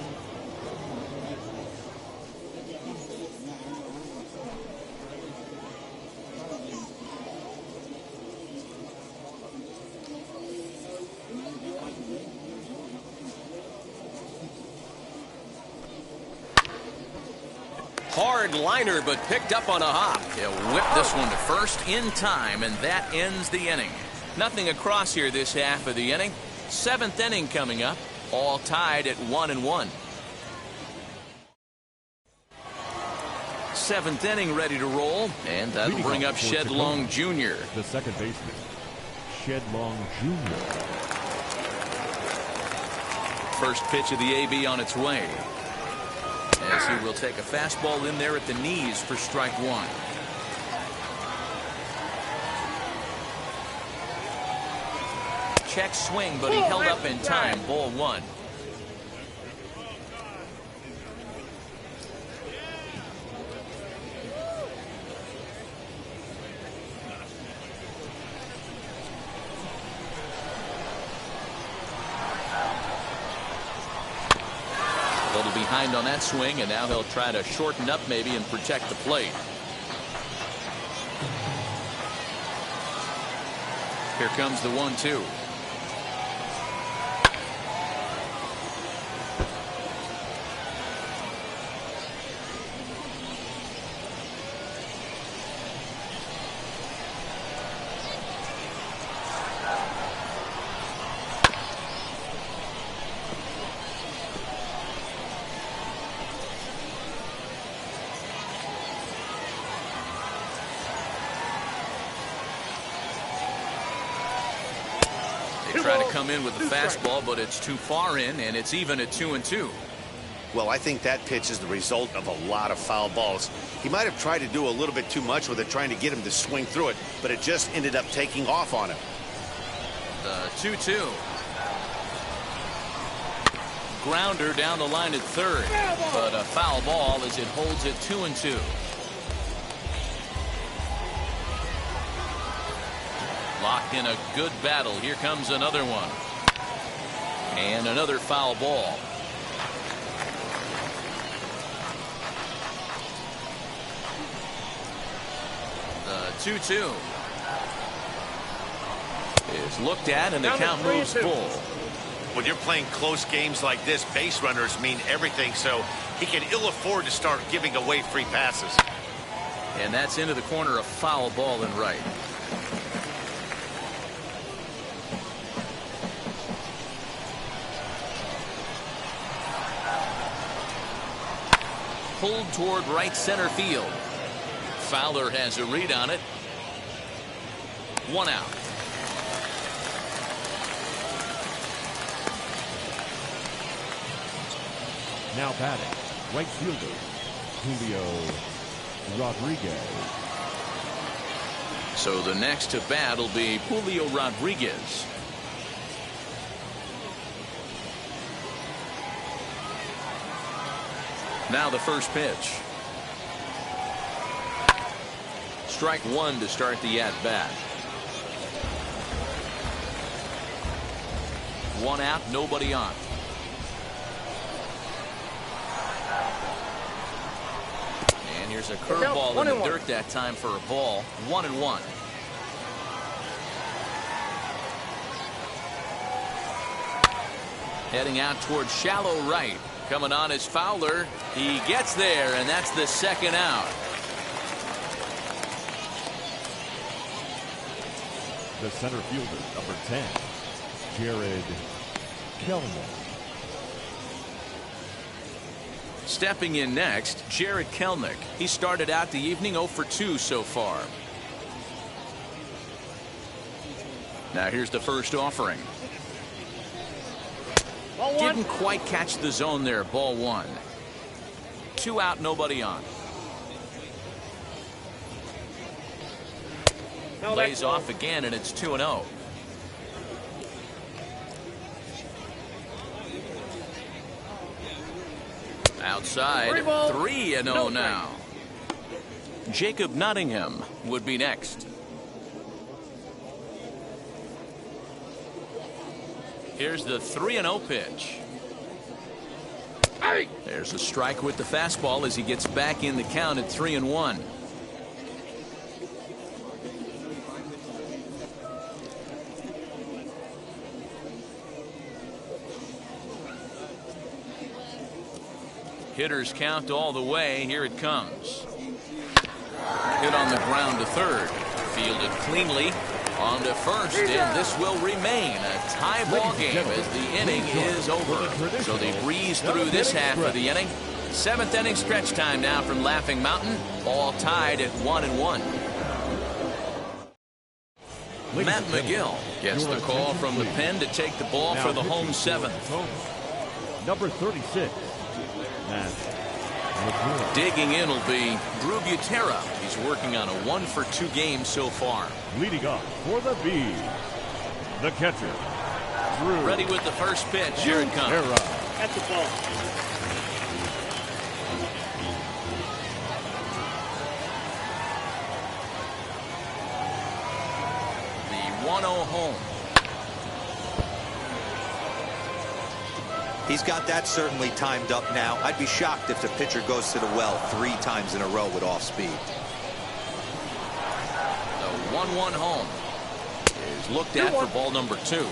Hard liner, but picked up on a hop. He'll whip this one to first in time, and that ends the inning. Nothing across here this half of the inning. 7th inning coming up, all tied at 1-1. 7th inning ready to roll, and that'll bring up Shedlong Jr. The second baseman, Shedlong Jr. First pitch of the AB on its way. As he will take a fastball in there at the knees for strike 1. Check swing, but he held up in time. Ball 1. little behind on that swing, and now he'll try to shorten up maybe and protect the plate. Here comes the 1-2. Try to come in with the fastball, but it's too far in, and it's even at 2-2. Well, I think that pitch is the result of a lot of foul balls. He might have tried to do a little bit too much with it, trying to get him to swing through it, but it just ended up taking off on him. The 2-2. Grounder down the line at third, but a foul ball as it holds it 2-2. Locked in a good battle. Here comes another one. And another foul ball. The 2-2 is looked at, and the count moves full. When you're playing close games like this, base runners mean everything, so he can ill afford to start giving away free passes. And that's into the corner, a foul ball and right. Pulled toward right center field. Fowler has a read on it. 1 out. Now batting, right fielder, Julio Rodriguez. So the next to bat will be Julio Rodriguez. Now the first pitch. Strike one to start the at-bat. 1 out, nobody on. And here's a curveball in the dirt that time for a ball. 1-1. Heading out towards shallow right. Coming on is Fowler. He gets there, and that's the second out. The center fielder, number 10, Kelner. Stepping in next, Jared Kelner. He started out the evening 0 for 2 so far. Now here's the first offering. Didn't quite catch the zone there. Ball 1. 2 out, nobody on. Lays off again, and it's 2-0. Outside, 3-0 now. Jacob Nottingham would be next. Here's the 3-0 pitch. There's a strike with the fastball as he gets back in the count at 3-1. Hitters count all the way. Here it comes. Hit on the ground to third. Fielded cleanly. On to first, and this will remain a tie ball game as the inning is over. So they breeze through this half of the inning. 7th inning stretch time now from Laughing Mountain. All tied at 1-1. Matt McGill gets the call from the pen to take the ball for the home 7th. Number 36, Matt McGill. Digging in will be Drew Butera. He's working on a 1 for 2 game so far. Leading up for the B, the catcher, Drew. Ready with the first pitch. Here it comes. That's the ball. The 1-0 home. He's got that certainly timed up now. I'd be shocked if the pitcher goes to the well 3 times in a row with off speed. The 1-1 home is looked at for ball number 2.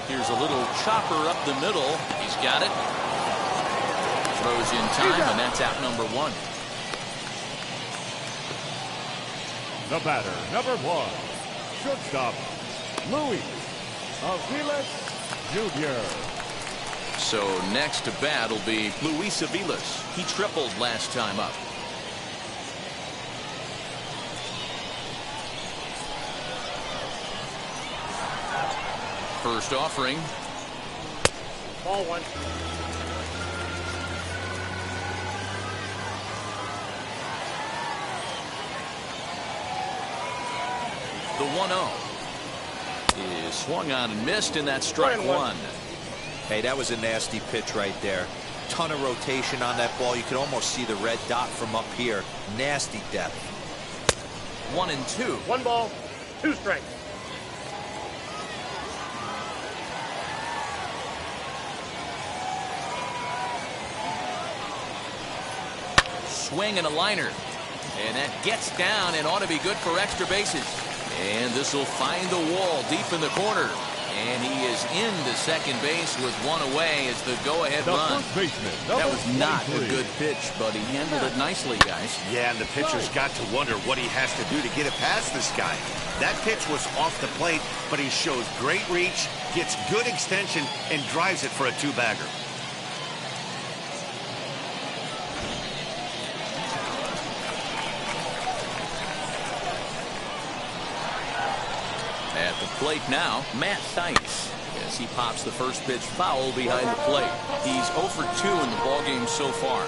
Here's a little chopper up the middle. He's got it. Throws in time, and that's out number 1. The batter, number 1, shortstop, Luis Aviles Jr. So next to bat will be Luis Aviles. He tripled last time up. First offering. Ball 1. The 1-0 is swung on and missed, and that's strike 1. Hey, that was a nasty pitch right there. Ton of rotation on that ball. You can almost see the red dot from up here. Nasty depth. 1-2. 1 ball, 2 strikes. Swing and a liner, and that gets down and ought to be good for extra bases. And this will find the wall deep in the corner. And he is into second base with 1 away as the go-ahead run. That was not a good pitch, but he handled it nicely, guys. Yeah, and the pitcher's got to wonder what he has to do to get it past this guy. That pitch was off the plate, but he shows great reach, gets good extension, and drives it for a 2-bagger. At the plate now, Matt Theis, as he pops the first pitch foul behind the plate. He's 0 for 2 in the ballgame so far.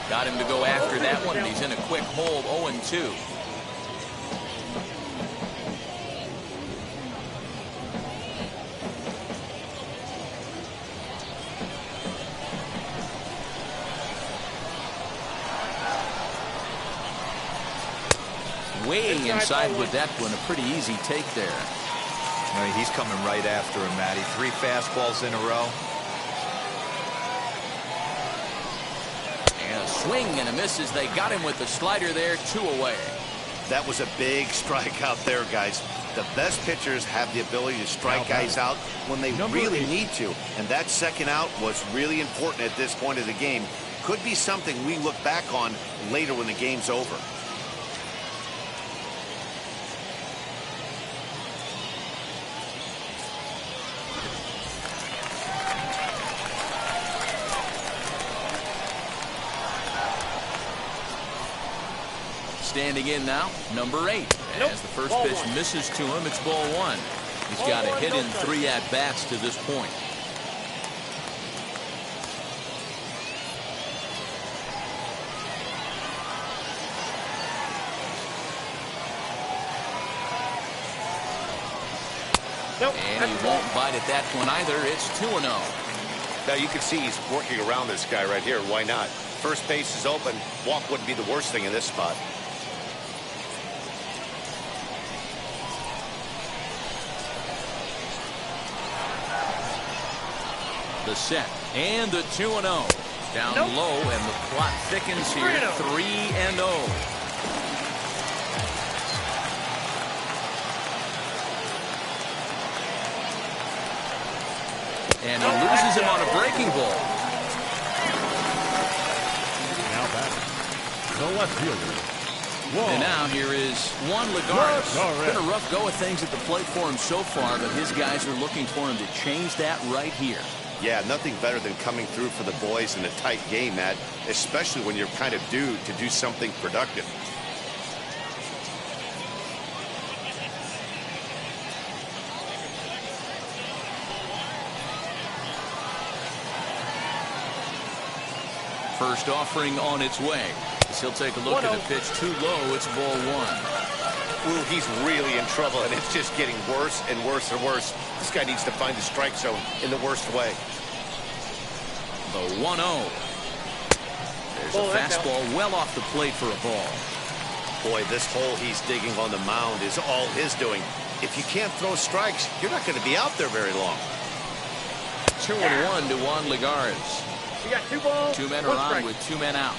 Got him to go after that one, and he's in a quick hole, 0-2. Way inside with that one, a pretty easy take there. I mean, he's coming right after him, Matty. 3 fastballs in a row. And a swing and a miss as they got him with the slider there, 2 away. That was a big strikeout there, guys. The best pitchers have the ability to strike guys out when they really need to. And that second out was really important at this point of the game. Could be something we look back on later when the game's over. Standing in now, number 8. As the first pitch misses to him, it's ball 1. He's got a hit in 3 at-bats to this point. And he won't bite at that one either. It's 2-0. Now you can see he's working around this guy right here. Why not? First base is open. Walk wouldn't be the worst thing in this spot. The set and the 2-0 down low, and the plot thickens here. 3-0. And he loses him on a breaking ball. Now back, the left fielder. And now here is Juan Lagares. Been a rough go of things at the plate for him so far, but his guys are looking for him to change that right here. Yeah, nothing better than coming through for the boys in a tight game, Matt, especially when you're kind of due to do something productive. First offering on its way. As he'll take a look at the pitch too low. It's ball one. Ooh, he's really in trouble, and it's just getting worse and worse and worse. This guy needs to find the strike zone in the worst way. The 1-0. There's a fastball well off the plate for a ball. Boy, this hole he's digging on the mound is all his doing. If you can't throw strikes, you're not going to be out there very long. 2-1 to Juan Ligares. You got 2 balls. 2 men are on with 2 men out.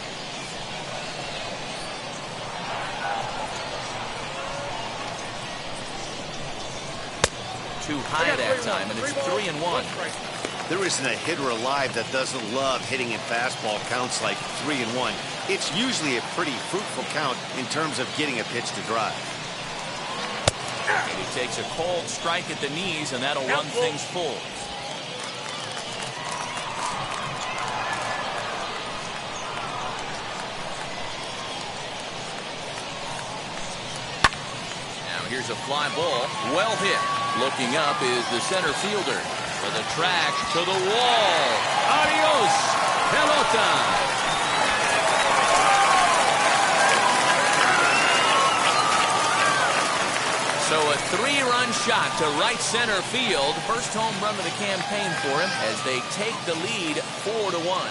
Too high that time, and it's 3-1. There isn't a hitter alive that doesn't love hitting in fastball counts like 3-1. It's usually a pretty fruitful count in terms of getting a pitch to drive. And he takes a cold strike at the knees, and that'll run things full. Now here's a fly ball, well hit. Looking up is the center fielder. For the track to the wall. Adios, pelota. So a 3-run shot to right center field. First home run of the campaign for him as they take the lead 4-1.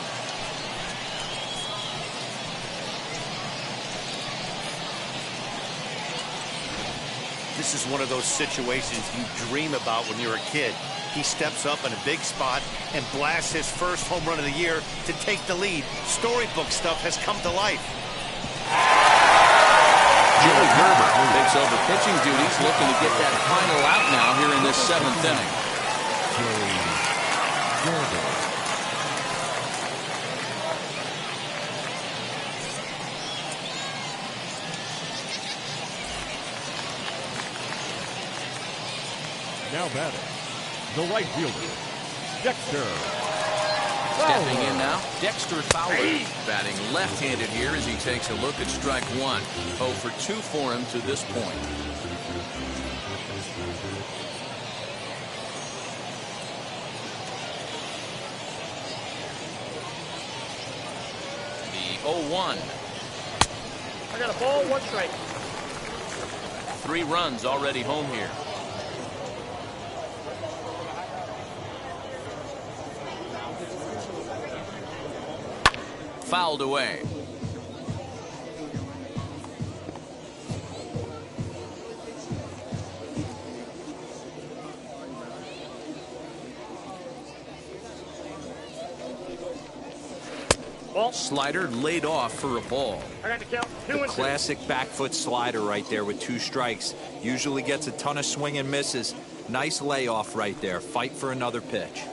This is one of those situations you dream about when you're a kid. He steps up in a big spot and blasts his first home run of the year to take the lead. Storybook stuff has come to life. Joey Gerber takes over pitching duties, looking to get that final out now here in this 7th inning. Joey Gerber. Now batting, the right fielder, Dexter. Stepping in now, Dexter Fowler. Batting left-handed here as he takes a look at strike one. 0 for 2 for him to this point. The 0-1. I got a ball, 1 strike. 3 runs already home here. Fouled away. Ball. Slider laid off for a ball. I got to count 2 and 2. Classic back foot slider right there with 2 strikes. Usually gets a ton of swing and misses. Nice layoff right there. Fight for another pitch.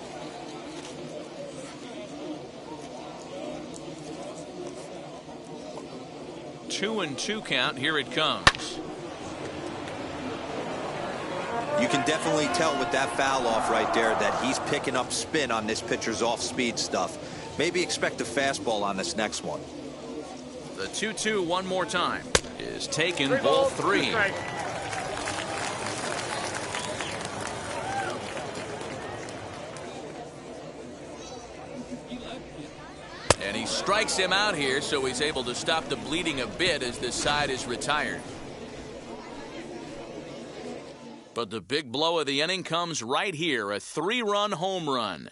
Two and 2 count. Here it comes. You can definitely tell with that foul off right there that he's picking up spin on this pitcher's off-speed stuff. Maybe expect a fastball on this next one. The 2-2 one more time is taken. 3 Ball balls, 3. 2 strikes. And he strikes him out here, so he's able to stop the bleeding a bit as this side is retired. But the big blow of the inning comes right here, a 3-run home run.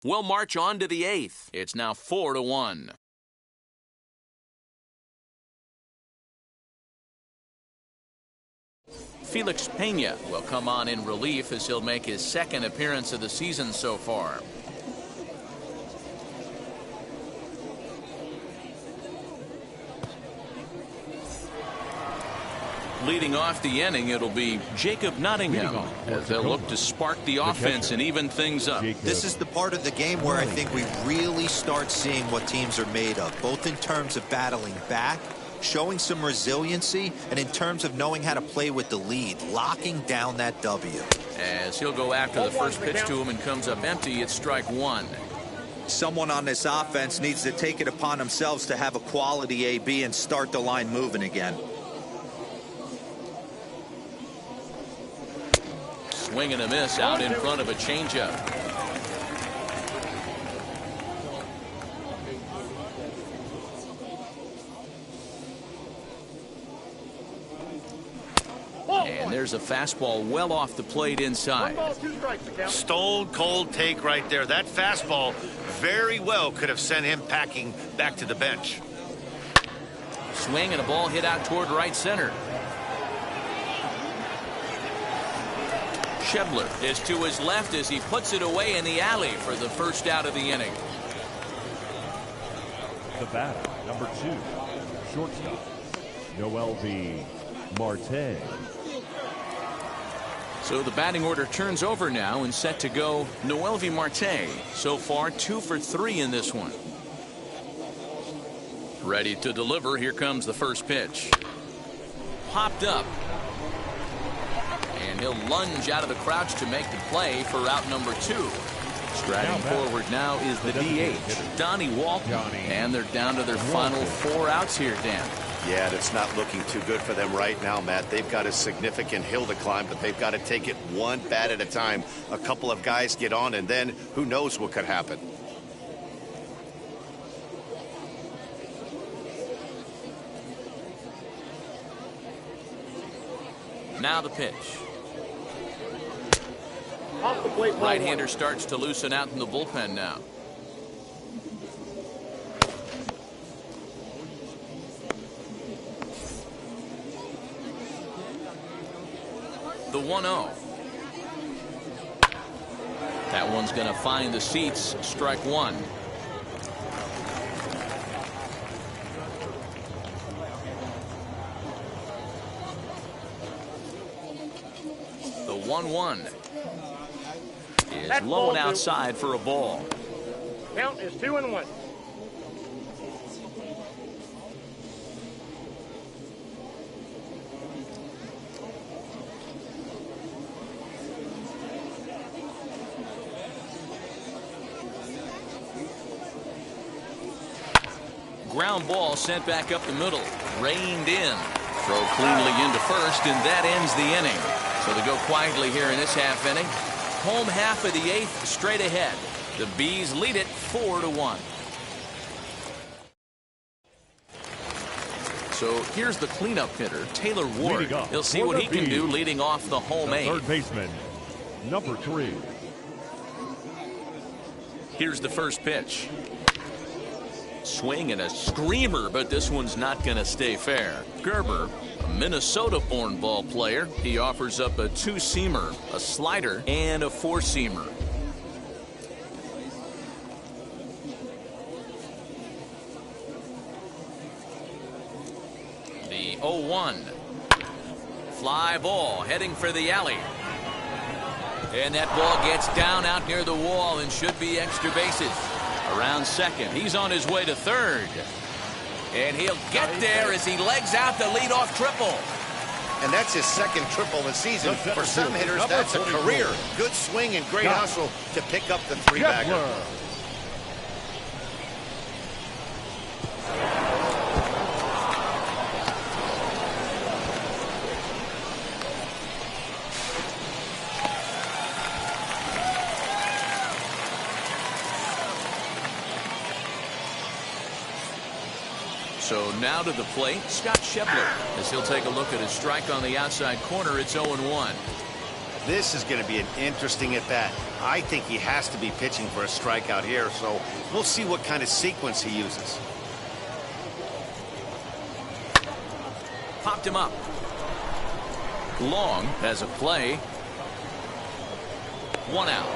We'll march on to the 8th. It's now 4-1. Felix Pena will come on in relief as he'll make his 2nd appearance of the season so far. Leading off the inning, it'll be Jacob Nottingham as they'll look to spark the offense and even things up. This is the part of the game where I think we really start seeing what teams are made of, both in terms of battling back, showing some resiliency, and in terms of knowing how to play with the lead, locking down that W. As he'll go after the first pitch to him and comes up empty, it's strike 1. Someone on this offense needs to take it upon themselves to have a quality AB and start the line moving again. Swing and a miss out in front of a changeup. fires a fastball well off the plate inside. 1 ball, 2 strikes to count. Stone cold take right there. That fastball very well could have sent him packing back to the bench. Swing and a ball hit out toward right center. Shepler is to his left as he puts it away in the alley for the first out of the inning. The batter, number 2, shortstop, Noelvi Marte. So the batting order turns over now and set to go Noelvi Marte. So far 2 for 3 in this one. Ready to deliver. Here comes the first pitch. Popped up. And he'll lunge out of the crouch to make the play for route number 2. Striding forward now is the DH, Donnie Walton. And they're down to their final 4 outs here, Dan. Yeah, it's not looking too good for them right now, Matt. They've got a significant hill to climb, but they've got to take it one bat at a time. A couple of guys get on, and then who knows what could happen. Now the pitch. Off the plate, Right-hander starts to loosen out in the bullpen now. The 1-0. That one's going to find the seats. Strike 1. The 1-1 is That's low and ball 2. outside for a ball. Count is 2-1. Ground ball sent back up the middle. Reined in. Throw cleanly into first, and that ends the inning. So they go quietly here in this half inning. Home half of the 8th straight ahead. The Bees lead it 4-1. So here's the cleanup hitter, Taylor Ward. He'll see what he can do leading off the home 8th. Third baseman, number 3. Here's the first pitch. Swing and a screamer, but this one's not going to stay fair. Gerber, a Minnesota-born ball player. He offers up a 2-seamer, a slider, and a 4-seamer. The 0-1. Fly ball heading for the alley. And that ball gets down out near the wall and should be extra bases. Around second. He's on his way to third. And he'll get there as he legs out the leadoff triple. And that's his second triple of the season. For some hitters, that's a career. Good swing and great hustle to pick up the 3-bagger. So now to the plate, Scott Shepler, as he'll take a look at his strike on the outside corner. It's 0-1. This is going to be an interesting at-bat. I think he has to be pitching for a strikeout here, so we'll see what kind of sequence he uses. Popped him up. Long has a play. 1 out.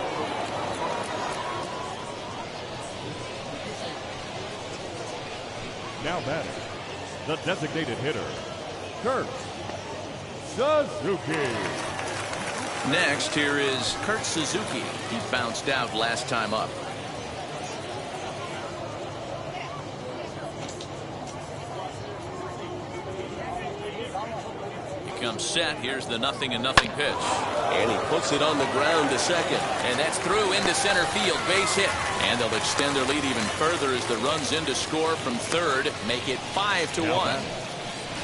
Now batting, the designated hitter, Kurt Suzuki. Next, here is Kurt Suzuki. He bounced out last time up. He comes set. Here's the 0-0 pitch. And he puts it on the ground to second. And that's through into center field. Base hit. And they'll extend their lead even further as the runs in to score from third. Make it 5-1.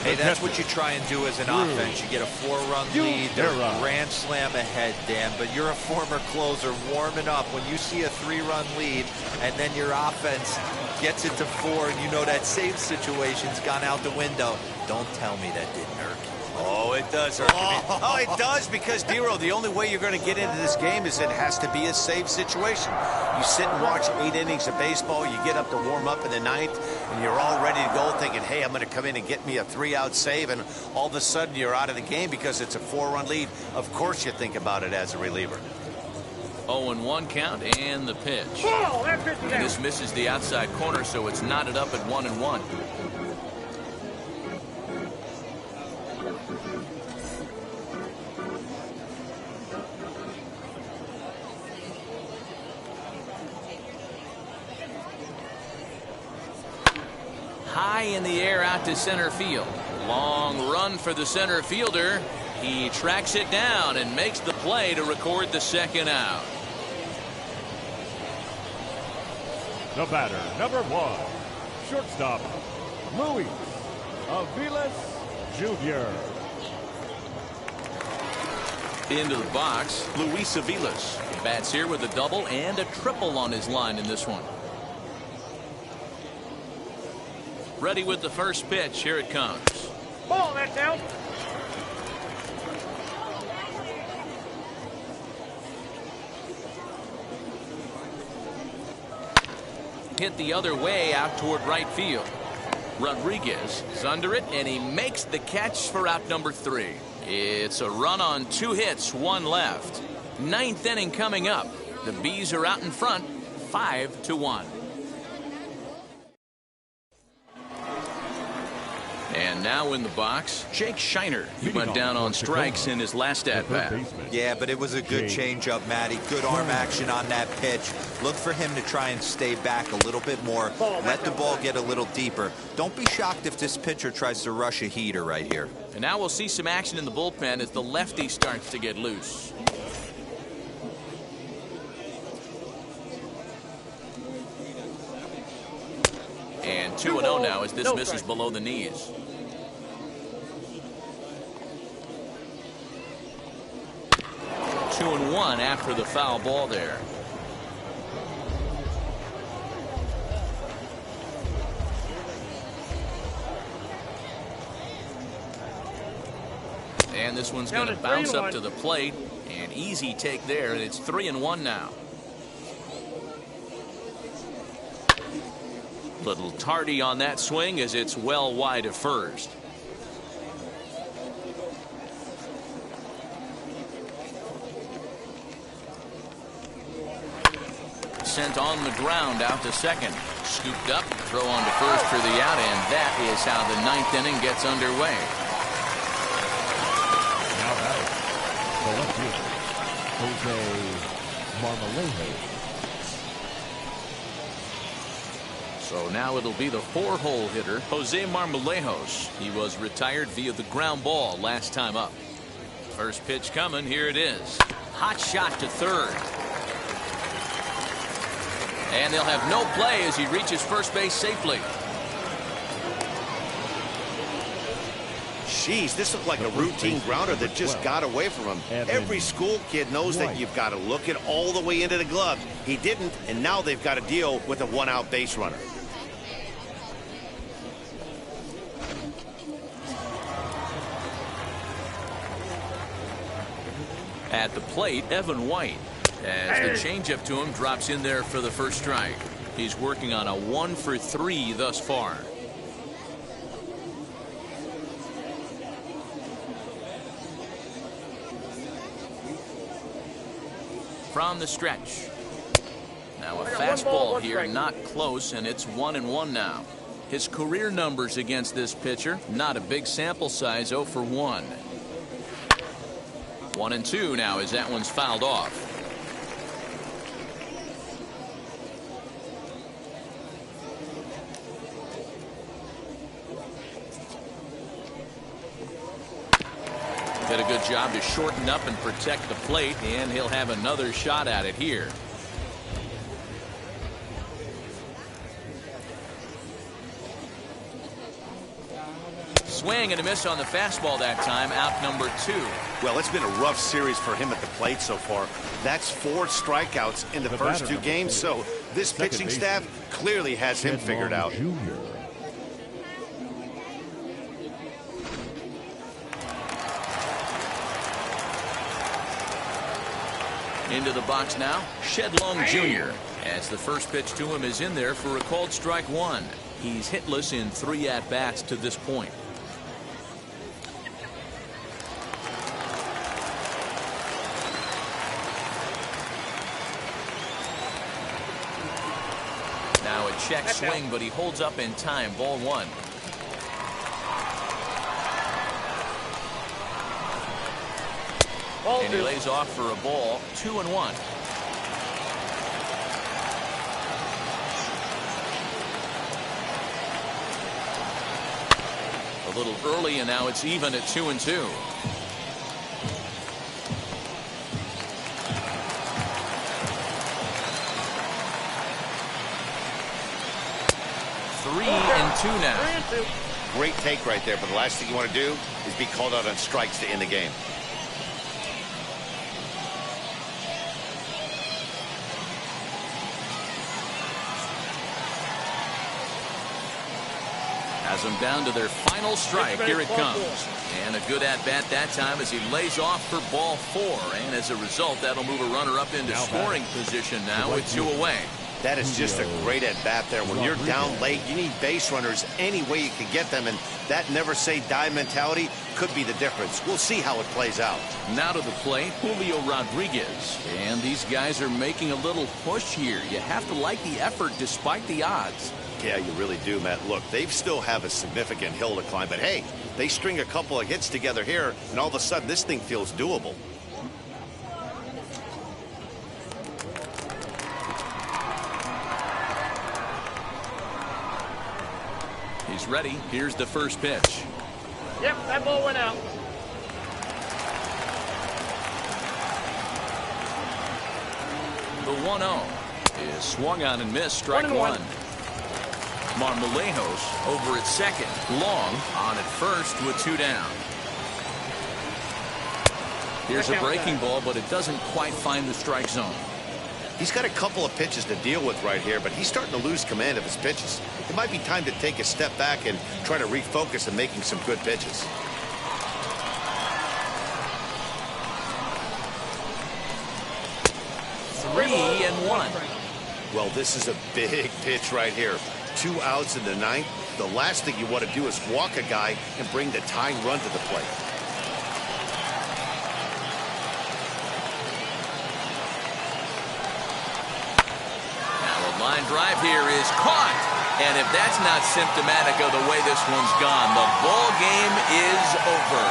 Hey, that's what you try and do as an offense. You get a 4-run lead. They're a grand slam ahead, Dan, but you're a former closer warming up. When you see a 3-run lead and then your offense gets it to 4 and you know that save situation's gone out the window, don't tell me that didn't hurt. Oh, it does hurt. Oh, it does, because, Dero, the only way you're going to get into this game is it has to be a safe situation. You sit and watch 8 innings of baseball, you get up to warm up in the 9th, and you're all ready to go thinking, hey, I'm going to come in and get me a 3-out save, and all of a sudden you're out of the game because it's a 4-run lead. Of course you think about it as a reliever. 0-1 count and the pitch. Oh, that pitch is And out. this misses the outside corner, so it's knotted up at 1-1. High in the air out to center field. Long run for the center fielder. He tracks it down and makes the play to record the second out. The batter, number 1, shortstop, Luis Aviles Jr. Into the box, Luis Aviles. Bats here with a double and a triple on his line in this one. Ready with the first pitch. Here it comes. Ball, that's out. Hit the other way out toward right field. Rodriguez is under it, and he makes the catch for out number 3. It's a run on 2 hits, 1 left. 9th inning coming up. The Bees are out in front, 5-1. And now in the box, Jake Shiner. He went down on strikes in his last at-bat. Yeah, but it was a good changeup, Matty. Good arm action on that pitch. Look for him to try and stay back a little bit more. Let the ball get a little deeper. Don't be shocked if this pitcher tries to rush a heater right here. And now we'll see some action in the bullpen as the lefty starts to get loose. And 2-0 now as this misses below the knees. 2-1 after the foul ball there. And this one's going to bounce up to the plate. An easy take there, and it's 3-1 now. Little tardy on that swing as it's well wide of first. Sent on the ground out to second. Scooped up, throw on to first for the out, and that is how the 9th inning gets underway. Now batting, the left fielder, Jose Marmolejos. So now it'll be the 4-hole hitter, Jose Marmolejos. He was retired via the ground ball last time up. First pitch coming. Here it is. Hot shot to third. And they'll have no play as he reaches first base safely. Jeez, this looked like a routine grounder that just got away from him. Every school kid knows that you've got to look it all the way into the glove. He didn't, and now they've got to deal with a 1-out base runner. At the plate, Evan White. As the changeup to him drops in there for the first strike. He's working on a 1-for-3 thus far. From the stretch. Now a fastball here, not close, and it's 1-1 now. His career numbers against this pitcher, not a big sample size, 0 for 1. 1-2 now as that one's fouled off. Did a good job to shorten up and protect the plate, and he'll have another shot at it here. Swing and a miss on the fastball that time, out number 2. Well, it's been a rough series for him at the plate so far. That's 4 strikeouts in the first 2 games, so this pitching staff clearly has him figured out. Into the box now, Shedlong Jr. as the first pitch to him is in there for a called strike one. He's hitless in 3 at-bats to this point. Now a check swing, but he holds up in time. Ball one. And he lays off for a ball. 2-1. A little early, and now it's even at 2-2. Three and two now. Great take right there, but the last thing you want to do is be called out on strikes to end the game. Has them down to their final strike. Here it comes. And a good at-bat that time as he lays off for ball 4. And as a result, that'll move a runner up into scoring position now with 2 away. That is just a great at-bat there. When you're down late, you need base runners any way you can get them. And that never-say-die mentality could be the difference. We'll see how it plays out. Now to the plate, Julio Rodriguez. And these guys are making a little push here. You have to like the effort despite the odds. Yeah, you really do, Matt. Look, they still have a significant hill to climb, but hey, they string a couple of hits together here, and all of a sudden this thing feels doable. He's ready. Here's the first pitch. Yep, that ball went out. The 1-0 is swung on and missed. Strike one. Marlejos over at second. Long on at first with 2 down. Here's a breaking ball, but it doesn't quite find the strike zone. He's got a couple of pitches to deal with right here, but he's starting to lose command of his pitches. It might be time to take a step back and try to refocus on making some good pitches. Three and one. Well, this is a big pitch right here. 2 outs in the 9th. The last thing you want to do is walk a guy and bring the tying run to the plate. Now a line drive here is caught. And if that's not symptomatic of the way this one's gone, the ball game is over.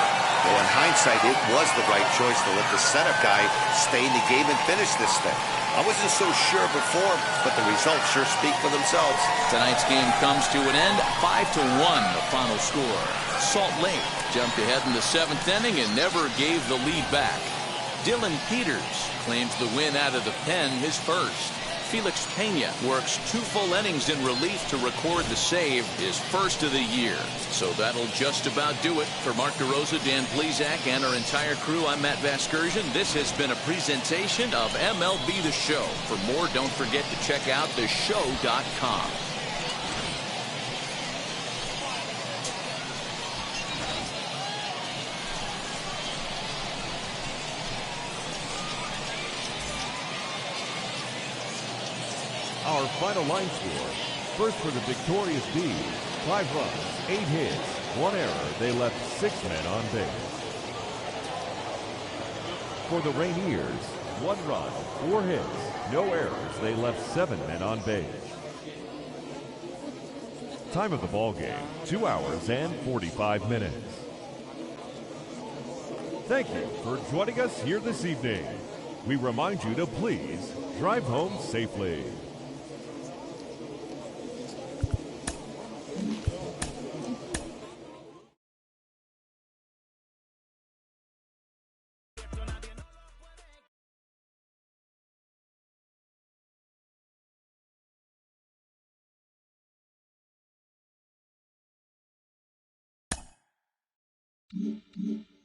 Well, in hindsight, it was the right choice to let the setup guy stay in the game and finish this thing. I wasn't so sure before, but the results sure speak for themselves. Tonight's game comes to an end. 5-1 the final score. Salt Lake jumped ahead in the 7th inning and never gave the lead back. Dylan Peters claims the win out of the pen, his first. Felix Pena works 2 full innings in relief to record the save, his first of the year. So that'll just about do it. For Mark DeRosa, Dan Plezak, and our entire crew, I'm Matt Vasgersian. This has been a presentation of MLB The Show. For more, don't forget to check out theshow.com. Our final line score. First for the victorious Bees, 5 runs, 8 hits, 1 error. They left 6 men on base. For the Rainiers, 1 run, 4 hits, no errors. They left 7 men on base. Time of the ball game, 2 hours and 45 minutes. Thank you for joining us here this evening. We remind you to please drive home safely. Mm-hmm.